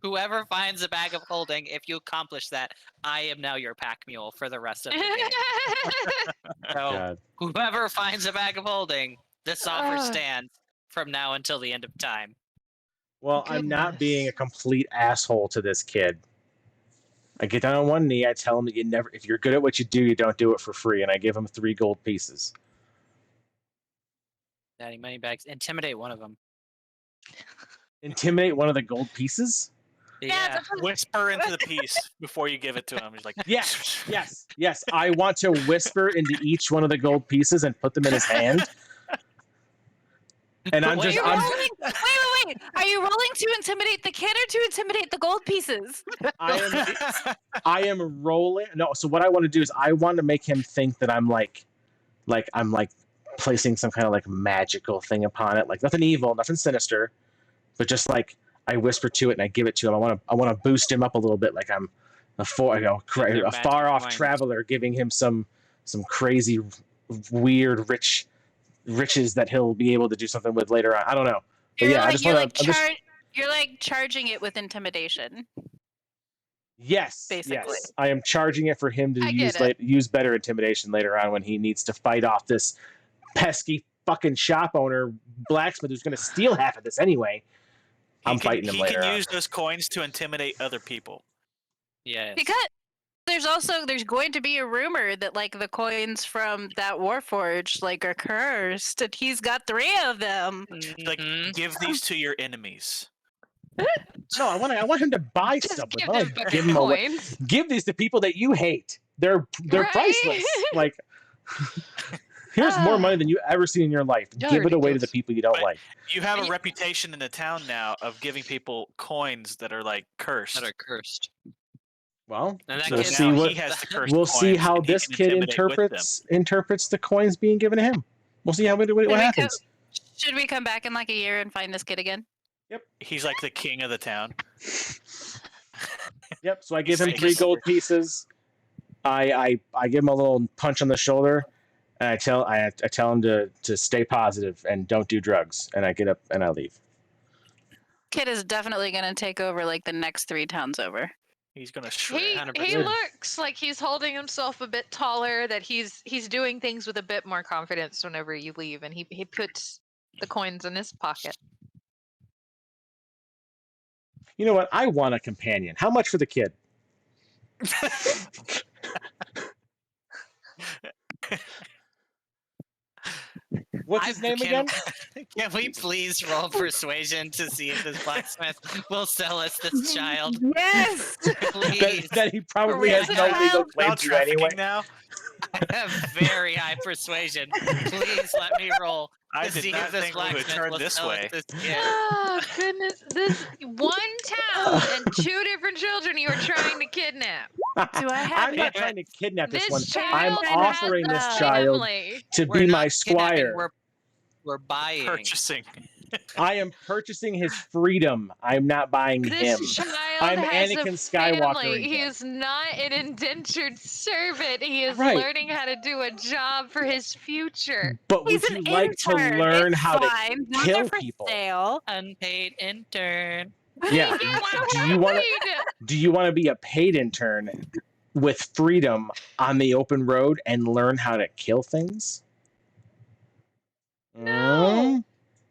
Whoever finds a bag of holding, if you accomplish that, I am now your pack mule for the rest of the game. So God. whoever finds a bag of holding, this offer Ugh. stands from now until the end of time. Well, I'm not being a Goodness. complete asshole to this kid. I get down on one knee. I tell him that if you're good at what you do, you don't do it for free. And I give him 3 gold pieces. Daddy Moneybags. Intimidate one of them. Intimidate one of the gold pieces? Yeah. Whisper into the piece before you give it to him. He's like, Yes, yes, yes. I want to whisper into each one of the gold pieces and put them in his hand. And I'm Are just, you I'm, rolling? Wait. Are you rolling to intimidate the kid or to intimidate the gold pieces? I am rolling. No, so what I want to do is I want to make him think that I'm like placing some kind of like magical thing upon it, like nothing evil, nothing sinister, but just like I whisper to it and I give it to him. I want to boost him up a little bit, like I'm a magic far off coins. traveler, giving him some crazy, weird, riches that he'll be able to do something with later on. I don't know. But yeah, I just want to. You're like charging it with intimidation. Yes, Basically. yes. I am charging it for him to I get it. use better intimidation later on when he needs to fight off this pesky fucking shop owner blacksmith who's going to steal half of this anyway. I'm fighting him later He can on. use those coins to intimidate other people. Yes. Because there's going to be a rumor that like the coins from that Warforged like are cursed, and he's got 3 of them. Like, Mhm. give these to your enemies. No, I want him to buy Just stuff with give them. him Give him away. coins. Give these to people that you hate. They're Right? priceless. Like, here's more money than you ever seen in your life. Y'all Give are it away to the ridiculous. people you don't Right. like. You have And a you- reputation in the town now of giving people coins that are like cursed. That are cursed. Well, And that we'll kid- see now what he has the cursed we'll see coins, how and he this can kid intimidate with them. interprets the coins being given to him. We'll see what we happens. Should we come back in like a year and find this kid again? He's like the king of the town. Yep. So I give He's him like 3 this- gold pieces. I give him a little punch on the shoulder, and I tell him to stay positive and don't do drugs. And I get up and I leave. Kid is definitely gonna take over like the next 3 towns over. He's gonna shred. He 100%. looks like he's holding himself a bit taller, that he's doing things with a bit more confidence whenever you leave, and he puts the coins in his pocket. You know what? I want a companion. How much for the kid? What's his name again? Can we please roll persuasion to see if this blacksmith will sell us this child? Yes. Please. That he probably Are has we no allowed legal Now claim to trafficking anyway. now. I have very high persuasion. Please let me roll I to did see not if this think we would blacksmith turn will this sell us way. this kid. Oh goodness! This one town and 2 different children you are trying to kidnap. Do I have I'm not it? trying to kidnap this one. This I'm child offering has this a child family. to We're be not my kidnapping, squire. We're buying. Purchasing. I am purchasing his freedom. I'm not buying him. This child I'm has Anakin a Skywalker family. He again. is not an indentured servant. He is Right. learning how to do a job for his future. But would He's you an like to intern. learn It's how to fine. Not kill there for people? sale. Unpaid intern. Yeah. Do you want to? Do you want to be a paid intern with freedom on the open road and learn how to kill things? No.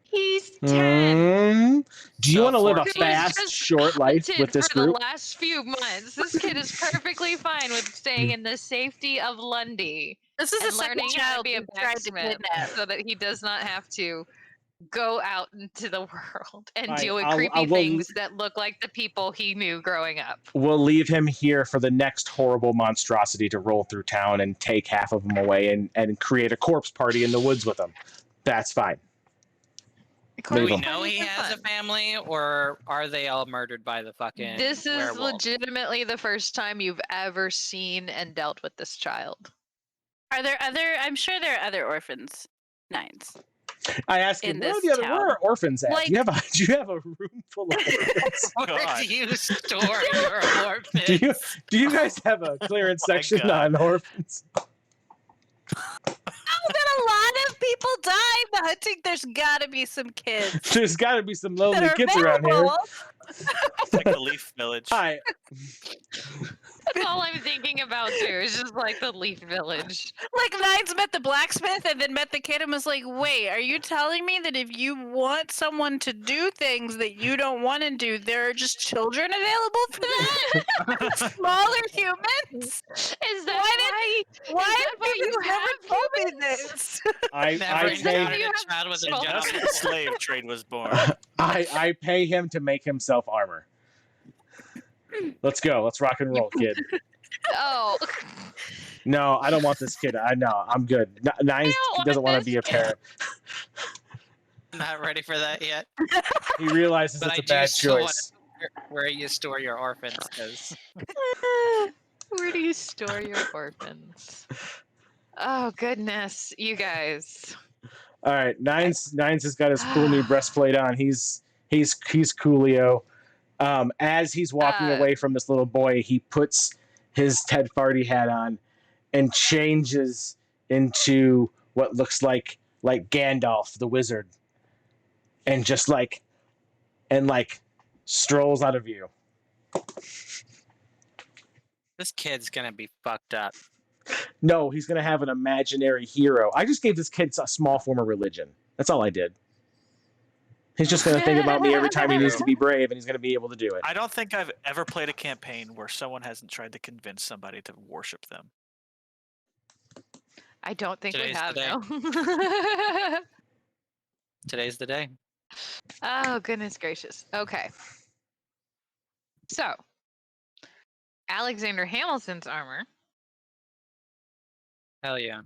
He's 10. Do you So want to live a 14. fast, Just short life hunted with this for group? the last few months. This kid is perfectly fine with staying in the safety of Lundy This is and the second learning how to child be a we tried to blacksmith kidnap. so that he does not have to go out into the world and Fine, deal with I creepy will- things that look like the people he knew growing up. We'll leave him here for the next horrible monstrosity to roll through town and take half of them away and create a corpse party in the woods with them. That's fine. Do we Leave him. know he has a family, or are they all murdered by the fucking This is werewolf? legitimately the first time you've ever seen and dealt with this child. Are there other? I'm sure there are other orphans. 9s. I asked him, In where are this the other town. where are orphans at? Like- do you have a room full of orphans? Where God. do you store your orphans? do you guys have a clearance My section God. on orphans? Oh, that a lot of people die in the hunting. There's got to be some kids There's got to be some that lonely are kids around here. available. It's like the Leaf Village. Hi. That's all I'm thinking about too. It's just like the Leaf Village. Like Nines met the blacksmith and then met the kid and was like, wait, are you telling me that if you want someone to do things that you don't want to do, there are just children available for that? Smaller humans? Is that Why that why have you you never have told me humans? this? I Never Is that pay why encountered you a have child with a small- That's when the slave trade was born. I pay him to make himself armor. Let's go. Let's rock and roll, kid. Oh, No, I don't want this kid. I know. I'm good. Nines don't doesn't want want to be a this parent. Not ready for that yet. He realizes But it's I a do bad still want choice. Where you store your orphans, because where do you store your orphans? Oh goodness, you guys. All right, Nines has got his cool new breastplate on. He's Coolio. As he's walking Uh, away from this little boy, he puts his Ted Farty hat on and changes into what looks like Gandalf the wizard, and just like strolls out of view. this kid's gonna be fucked up. No, he's gonna have an imaginary hero. I just gave this kid a small form of religion. That's all I did. He's just gonna think about me every time he needs to be brave, and he's gonna be able to do it. I don't think I've ever played a campaign where someone hasn't tried to convince somebody to worship them. I don't think we Today's have the day. no. Today's the day. Oh goodness gracious. Okay. So, Alexander Hamilton's armor Hell yeah.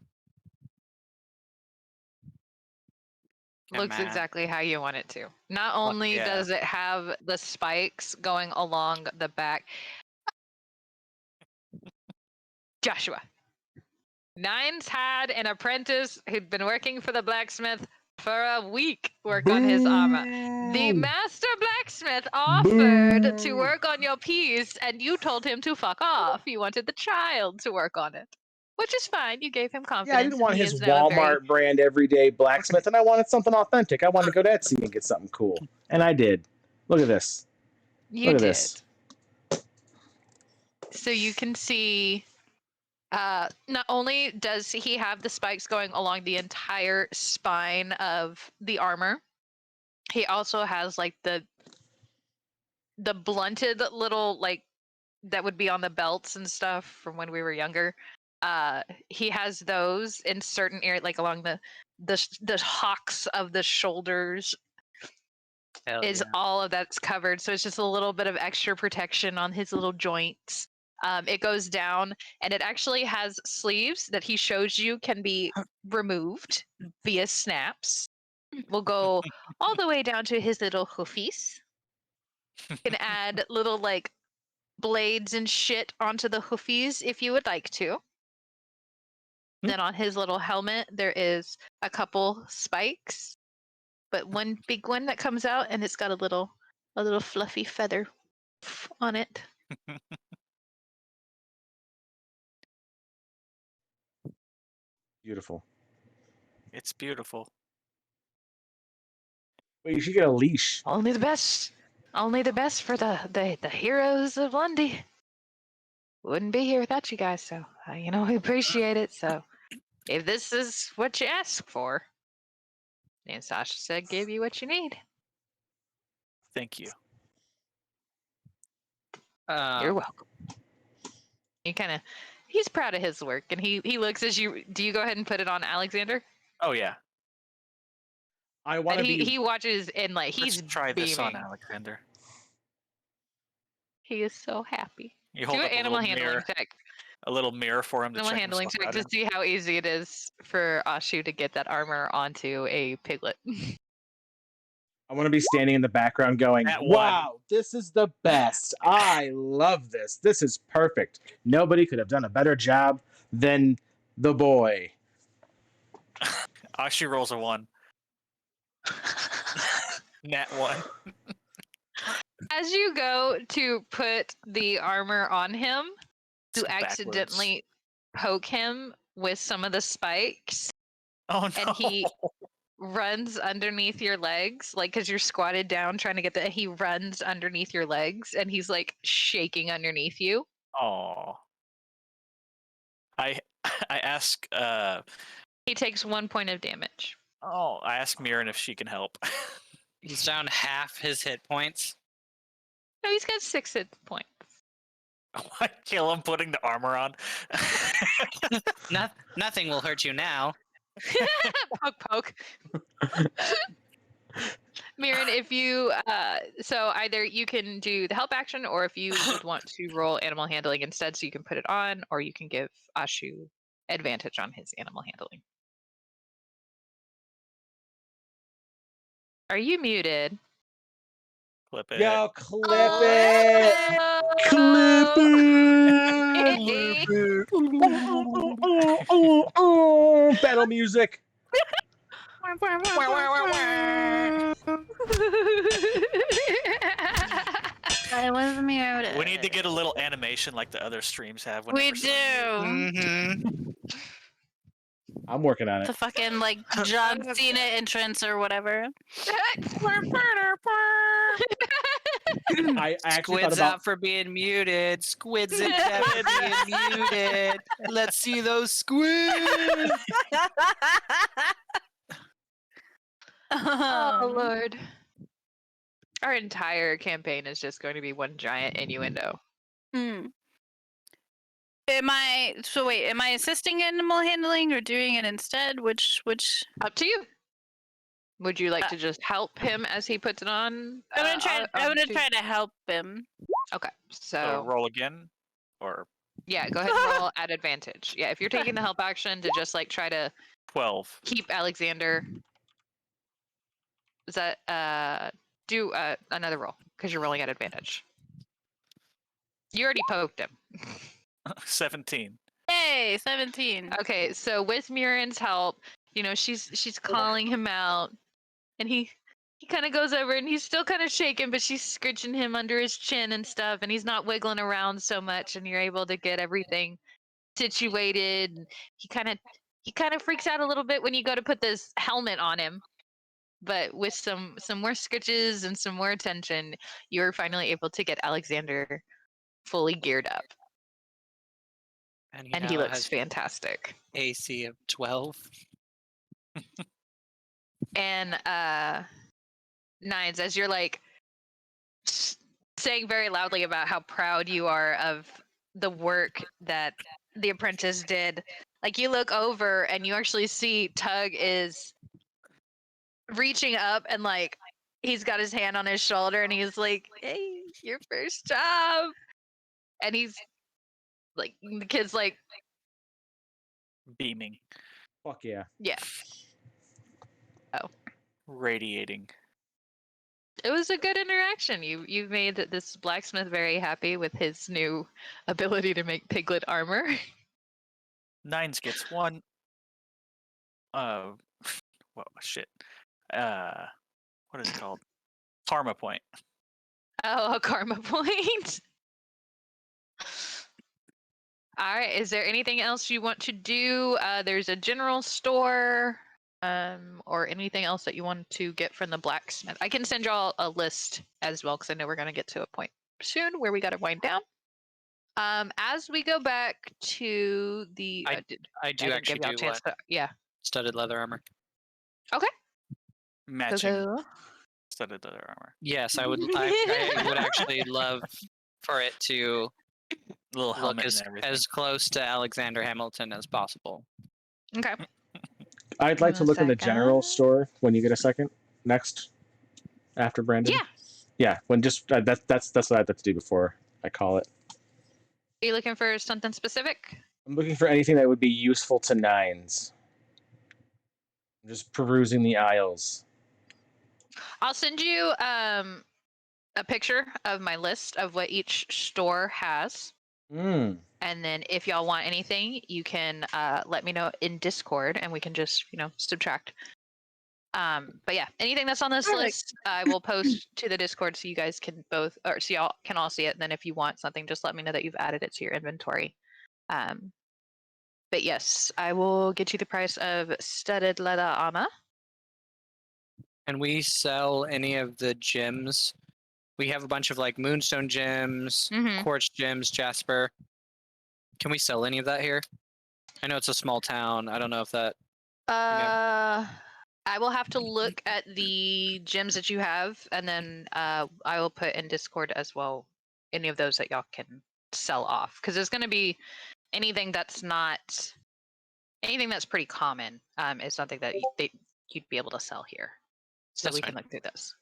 looks man. exactly how you want it to. Not only yeah. does it have the spikes going along the back. Joshua. Nines had an apprentice who'd been working for the blacksmith for a week work on his armor. The master blacksmith offered to work on your piece, and you told him to fuck off. You wanted the child to work on it, which is fine. You gave him confidence. Yeah, I didn't want and he his is now a very- Walmart brand everyday blacksmith, and I wanted something authentic. I wanted to go to Etsy and get something cool, and I did. Look at this. You Look at did. this. So you can see. Not only does he have the spikes going along the entire spine of the armor, he also has like the blunted little like that would be on the belts and stuff from when we were younger. He has those in certain areas, like along the hocks of the shoulders. Hell Is yeah. all of that's covered, so it's just a little bit of extra protection on his little joints. It goes down, and it actually has sleeves that he shows you can be removed via snaps. Will go all the way down to his little hoofies. Can add little like blades and shit onto the hoofies if you would like to. Then on his little helmet, there is a couple spikes, but one big one that comes out, and it's got a little fluffy feather on it. Beautiful. It's beautiful. Wait, you should get a leash. Only the best. Only the best for the heroes of Lundy. Wouldn't be here without you guys, so we appreciate it. So, if this is what you ask for, and Sasha said, give you what you need. Thank you. You're welcome. He's proud of his work, and he looks as you. Do you go ahead and put it on Alexander? Oh yeah. I want And to be. he watches and like he's Let's try this on beaming. Alexander. He is so happy. You Do hold an up a animal little handling mirror, check. a little mirror for him to Animal check handling himself check out to in. see how easy it is for Ashu to get that armor onto a piglet. I want to be standing in the background going, That one. wow, this is the best. I love this. This is perfect. Nobody could have done a better job than the boy. She rolls a 1. Nat 1. As you go to put the armor on him, you It's backwards. accidentally poke him with some of the spikes, Oh no. and he runs underneath your legs, like because you're squatted down trying to get he runs underneath your legs, and he's like shaking underneath you. Oh. I I ask He takes 1 point of damage. I ask Mirren if she can help. He's down half his hit points. No, he's got 6 hit points. I kill him putting the armor on. Nothing will hurt you now. Poke, poke. Mirren, if you so either you can do the help action, or if you would want to roll animal handling instead, so you can put it on, or you can give Ashu advantage on his animal handling. Are you muted? Flip it. Yo, clip it! Clip it! Battle music. I was muted. We need to get a little animation like the other streams have. We whenever do. someone mutes. Mm-hmm. I'm working on The it. fucking like John Cena entrance or whatever. I actually thought Squid's about. out for being muted. Squid's in chat for being muted. Let's see those squids. Oh Lord. Our entire campaign is just going to be one giant innuendo. Hmm. Am I assisting animal handling or doing it instead? Which Up to you. Would you like to just help him as he puts it on? I'm gonna try onto- try to help him. Okay, So so roll again, or yeah, go ahead and roll at advantage. Yeah, if you're taking the help action to just like try to 12. keep Alexander, is that do another roll because you're rolling at advantage. You already poked him. 17. Yay, 17. Okay, so with Mirren's help, she's calling him out, and he kind of goes over and he's still kind of shaking, but she's scritching him under his chin and stuff, and he's not wiggling around so much, and you're able to get everything situated. And he kind of freaks out a little bit when you go to put this helmet on him, but with some more scritches and some more attention, you're finally able to get Alexander fully geared up, and he now looks has fantastic. AC of 12. And Nines, as you're like saying very loudly about how proud you are of the work that the apprentice did, like you look over and you actually see Tug is reaching up, and like he's got his hand on his shoulder and he's like, "Hey, your first job." And he's like, the kid's like, Beaming. Fuck yeah. yeah. Radiating. It was a good interaction. You made this blacksmith very happy with his new ability to make piglet armor. Nines gets 1. Well, shit. What is it called? Karma point. Oh, a karma point. All right. Is there anything else you want to do? There's a general store, or anything else that you want to get from the blacksmith. I can send y'all a list as well, because I know we're going to get to a point soon where we got to wind down. As we go back to the, I do didn't actually give y'all a do chance to, yeah. studded leather armor. Matching Cool. studded leather armor. Yes, I would. I would actually love for it to Little look helmet and everything. as close to Alexander Hamilton as possible. Okay. I'd like to One look in the general second. store when you get a second. Next, after Brandon. Yeah. Yeah. When just that's what I have to do before I call it. Are you looking for something specific? I'm looking for anything that would be useful to Nines. I'm just perusing the aisles. I'll send you a picture of my list of what each store has. Mm. And then if y'all want anything, you can let me know in Discord, and we can just, subtract. But yeah, anything that's on this Perfect. list, I will post to the Discord so you guys can both, or so y'all can all see it. And then if you want something, just let me know that you've added it to your inventory. But yes, I will get you the price of studded leather armor. Can we sell any of the gems we have a bunch of like moonstone gems, Mhm. quartz gems, jasper. Can we sell any of that here? I know it's a small town. I don't know if that. I will have to look at the gems that you have, and then I will put in Discord as well any of those that y'all can sell off, because there's going to be anything that's pretty common. Is something that you'd be able to sell here, so That's we fine. can look through those.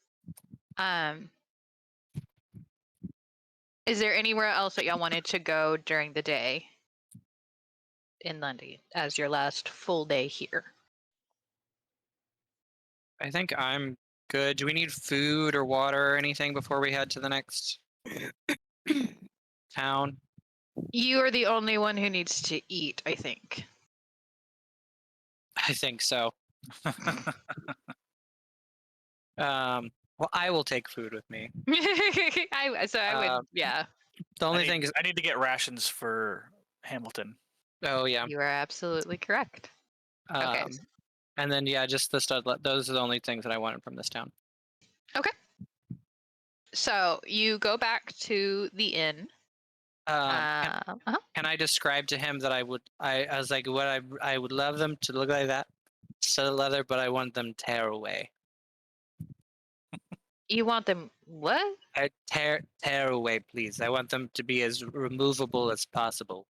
Is there anywhere else that y'all wanted to go during the day in Lundy as your last full day here? I think I'm good. Do we need food or water or anything before we head to the next town? You are the only one who needs to eat, I think. I think so. Well, I will take food with me. I would, yeah. The only thing is, I need to get rations for Hamilton. oh yeah. You are absolutely correct. Okay. And then yeah, just the stud. Those are the only things that I wanted from this town. So you go back to the inn. Can I describe to him that I was like, what I would love them to look like that, studded leather, but I want them tear away. You want them what? Tear away, please. I want them to be as removable as possible.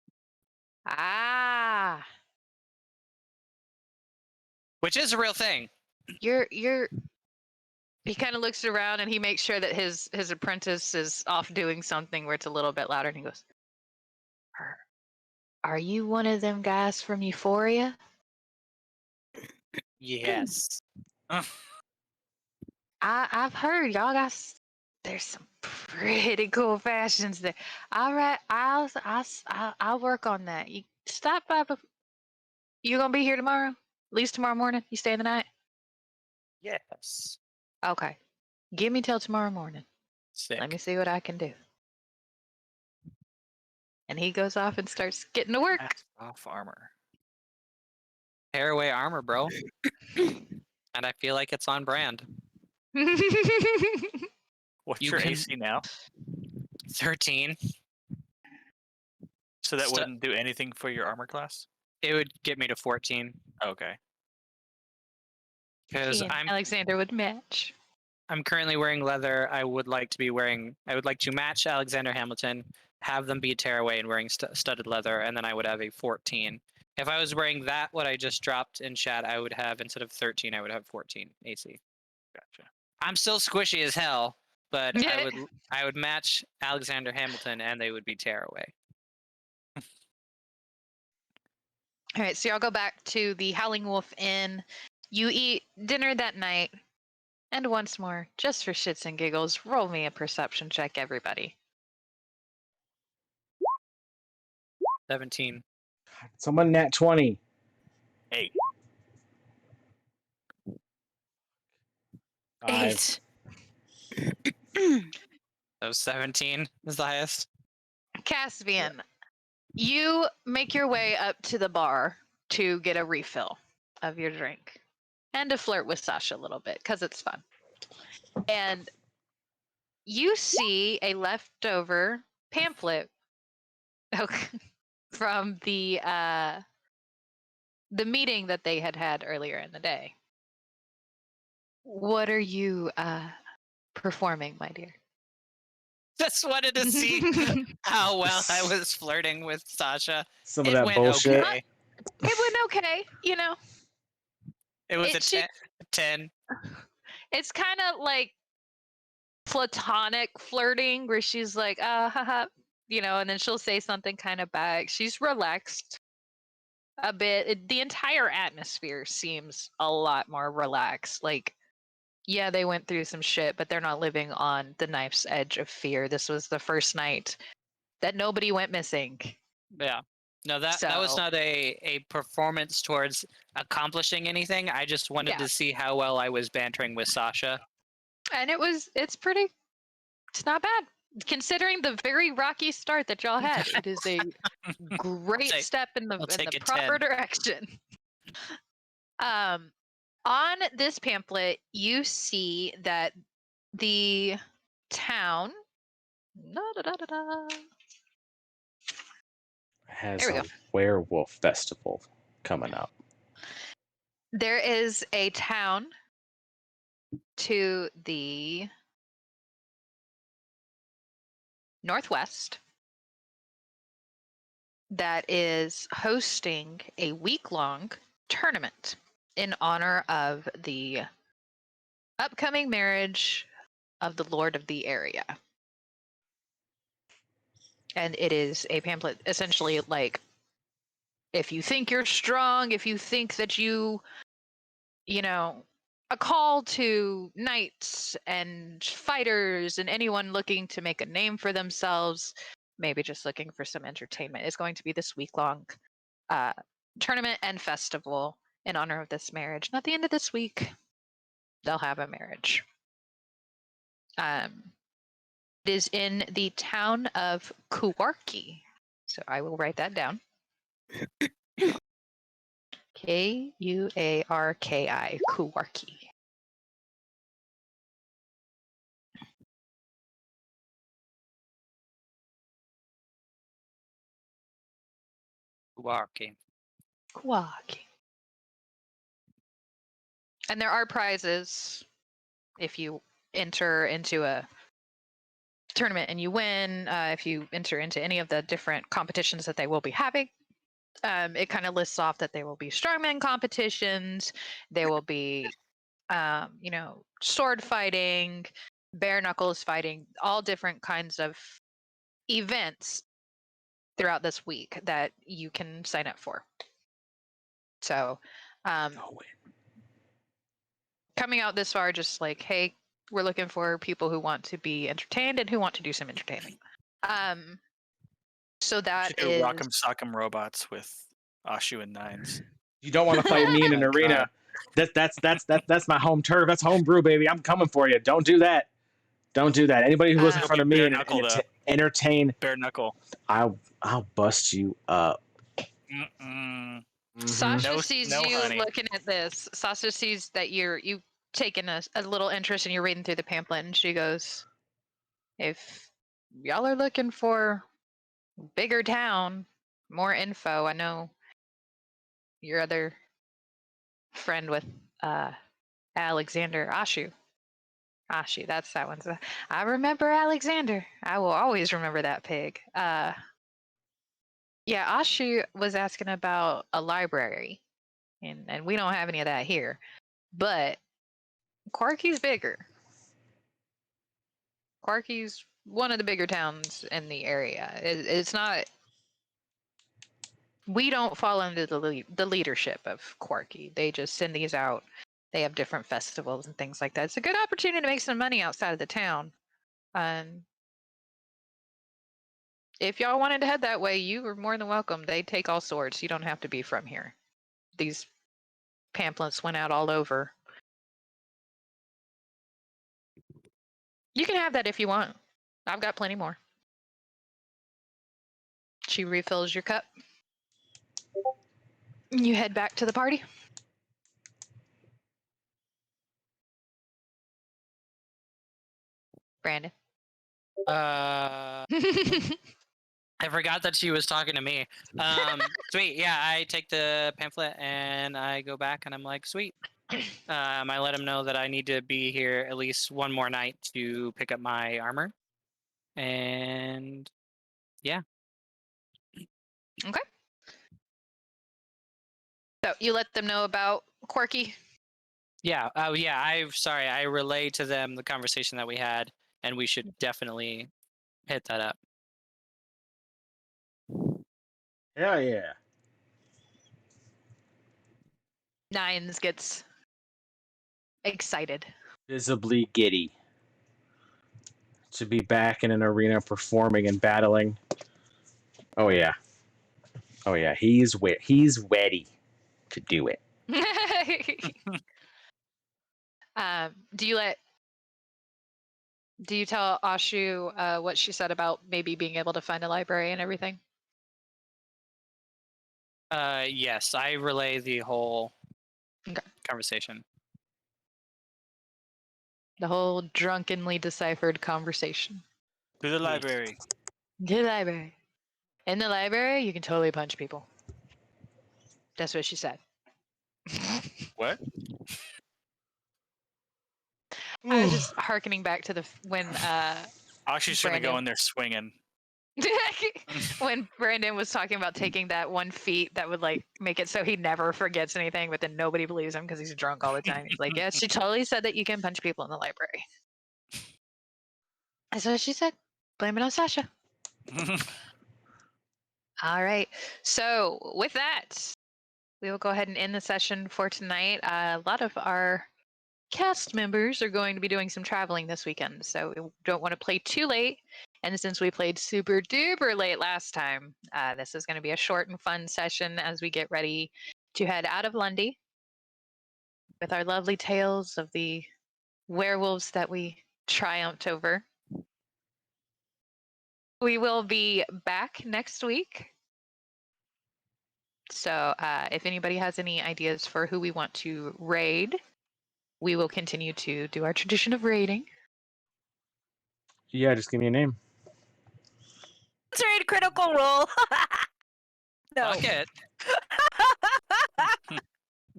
Ah, Which is a real thing. you're. He kind of looks around and he makes sure that his apprentice is off doing something where it's a little bit louder, and he goes, "Are you one of them guys from Euphoria?" Yes. I've heard y'all guys. There's some pretty cool fashions there. All right, I'll work on that. You stop by. You gonna be here tomorrow? At least tomorrow morning. You staying the night? Yes. Okay. Give me till tomorrow morning. Sick. Let me see what I can do. And he goes off and starts getting to work. Cast off armor. Tear away armor, bro. And I feel like it's on brand. What's You your can- AC now? 13. So that Stu- wouldn't do anything for your armor class? It would get me to 14 Okay. because And Alexander would match. I'm currently wearing leather. I would like to match Alexander Hamilton, have them be tearaway and wearing studded leather, and then I would have a 14. If I was wearing that, what I just dropped in chat, I would have, instead of 13, I would have 14 AC. Gotcha. I'm still squishy as hell, but I would match Alexander Hamilton, and they would be tearaway. All right, so y'all go back to the Howling Wolf Inn. You eat dinner that night. And once more, just for shits and giggles, roll me a perception check, everybody. 17. Someone nat 20. 8. 5. 8. So 17 is the highest. Caspian, you make your way up to the bar to get a refill of your drink and to flirt with Sasha a little bit because it's fun. And you see a leftover pamphlet from the meeting that they had earlier in the day. What are you performing, my dear? Just wanted to see how well I was flirting with Sasha. Some of It that went bullshit. okay. It went okay, you know. It was It a should- 10. It's kind of like platonic flirting where she's like, haha, you know, and then she'll say something kind of back. She's relaxed a bit. The entire atmosphere seems a lot more relaxed. Like, yeah, they went through some shit, but they're not living on the knife's edge of fear. This was the first night that nobody went missing. Yeah. No, that was So- not a performance towards accomplishing anything. I just wanted Yeah. to see how well I was bantering with Sasha. And it's not bad. Considering the very rocky start that y'all had, it is a great take- step in the I'll take a proper 10. direction. On this pamphlet, you see that the town. Da-da-da-da-da. Has There we a go. werewolf festival coming up. There is a town to the northwest that is hosting a week-long tournament in honor of the upcoming marriage of the Lord of the area. And it is a pamphlet essentially like, if you think you're strong, if you think that you know, a call to knights and fighters and anyone looking to make a name for themselves, maybe just looking for some entertainment, is going to be this week-long tournament and festival in honor of this marriage. And at the end of this week, they'll have a marriage. It is in the town of Kuwarki. So I will write that down. Kuarki, Kuwarki. Walking. Kuwarki. And there are prizes if you enter into a tournament and you win. If you enter into any of the different competitions that they will be having, it kind of lists off that there will be strongman competitions. There will be, sword fighting, bare knuckles fighting, all different kinds of events throughout this week that you can sign up for. So, coming out this far, just like, hey, we're looking for people who want to be entertained and who want to do some entertaining. So that Should do is Rock'em Sock'em Robots with Ashu and Nines. You don't want to fight me in an My arena. God. That's my home turf. That's home brew, baby. I'm coming for you. Don't do that. Don't do that. Anybody who goes in It'll front of be me bare and knuckle, though. entertain, Bare Knuckle. I'll bust you up. Mm-mm. Sasha No- sees no you honey. looking at this. Sasha sees that you've taken a little interest and you're reading through the pamphlet, and she goes, "If y'all are looking for bigger town, more info, I know your other friend with Alexander Ashu. Ashu, that's that one. I remember Alexander. I will always remember that pig. Yeah, Ashu was asking about a library, and we don't have any of that here. But Quarky's bigger. Quarky's one of the bigger towns in the area. It's not. We don't fall under the leadership of Quarky. They just send these out. They have different festivals and things like that. It's a good opportunity to make some money outside of the town. If y'all wanted to head that way, you were more than welcome. They take all sorts. You don't have to be from here. These pamphlets went out all over. You can have that if you want. I've got plenty more. She refills your cup. You head back to the party. Brandon. I forgot that she was talking to me. Sweet. Yeah, I take the pamphlet and I go back and I'm like, sweet. I let him know that I need to be here at least one more night to pick up my armor. And yeah. Okay. So you let them know about Quirky. Yeah. Oh, yeah. I relayed to them the conversation that we had, and we should definitely hit that up. Hell yeah. Nines gets excited. Visibly giddy to be back in an arena performing and battling. Oh yeah. Oh yeah. He's ready to do it. Do you tell Ashu what she said about maybe being able to find a library and everything? Yes, I relay the whole Okay. conversation. The whole drunkenly deciphered conversation. To the library. To the library. In the library, you can totally punch people. That's what she said. What? I was just hearkening back to when Oh, she's trying to go Brandon- in there swinging. when Brandon was talking about taking that one feat that would like make it so he never forgets anything, but then nobody believes him because he's drunk all the time. He's like, "Yeah, she totally said that you can punch people in the library." That's what she said. Blame it on Sasha. All right. So with that, we will go ahead and end the session for tonight. A lot of our cast members are going to be doing some traveling this weekend, so we don't want to play too late. And since we played super duper late last time, this is going to be a short and fun session as we get ready to head out of Lundy with our lovely tales of the werewolves that we triumphed over. We will be back next week. So if anybody has any ideas for who we want to raid, we will continue to do our tradition of raiding. Yeah, just give me a name. Let's read Critical Role. No. Fuck it.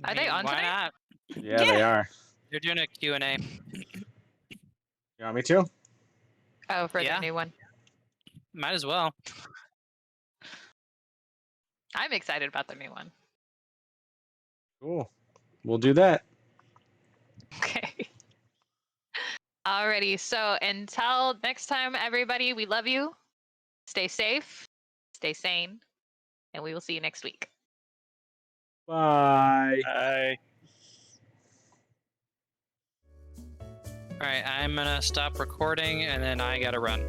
Are they on Why tonight? not? Yeah, they are. They're doing a Q&A. You want me to? Oh, for Yeah. the new one. Might as well. I'm excited about the new one. Cool. We'll do that. Okay. Alrighty. So until next time, everybody, we love you. Stay safe, stay sane, and we will see you next week. Bye. Bye. All right, I'm gonna stop recording and then I gotta run.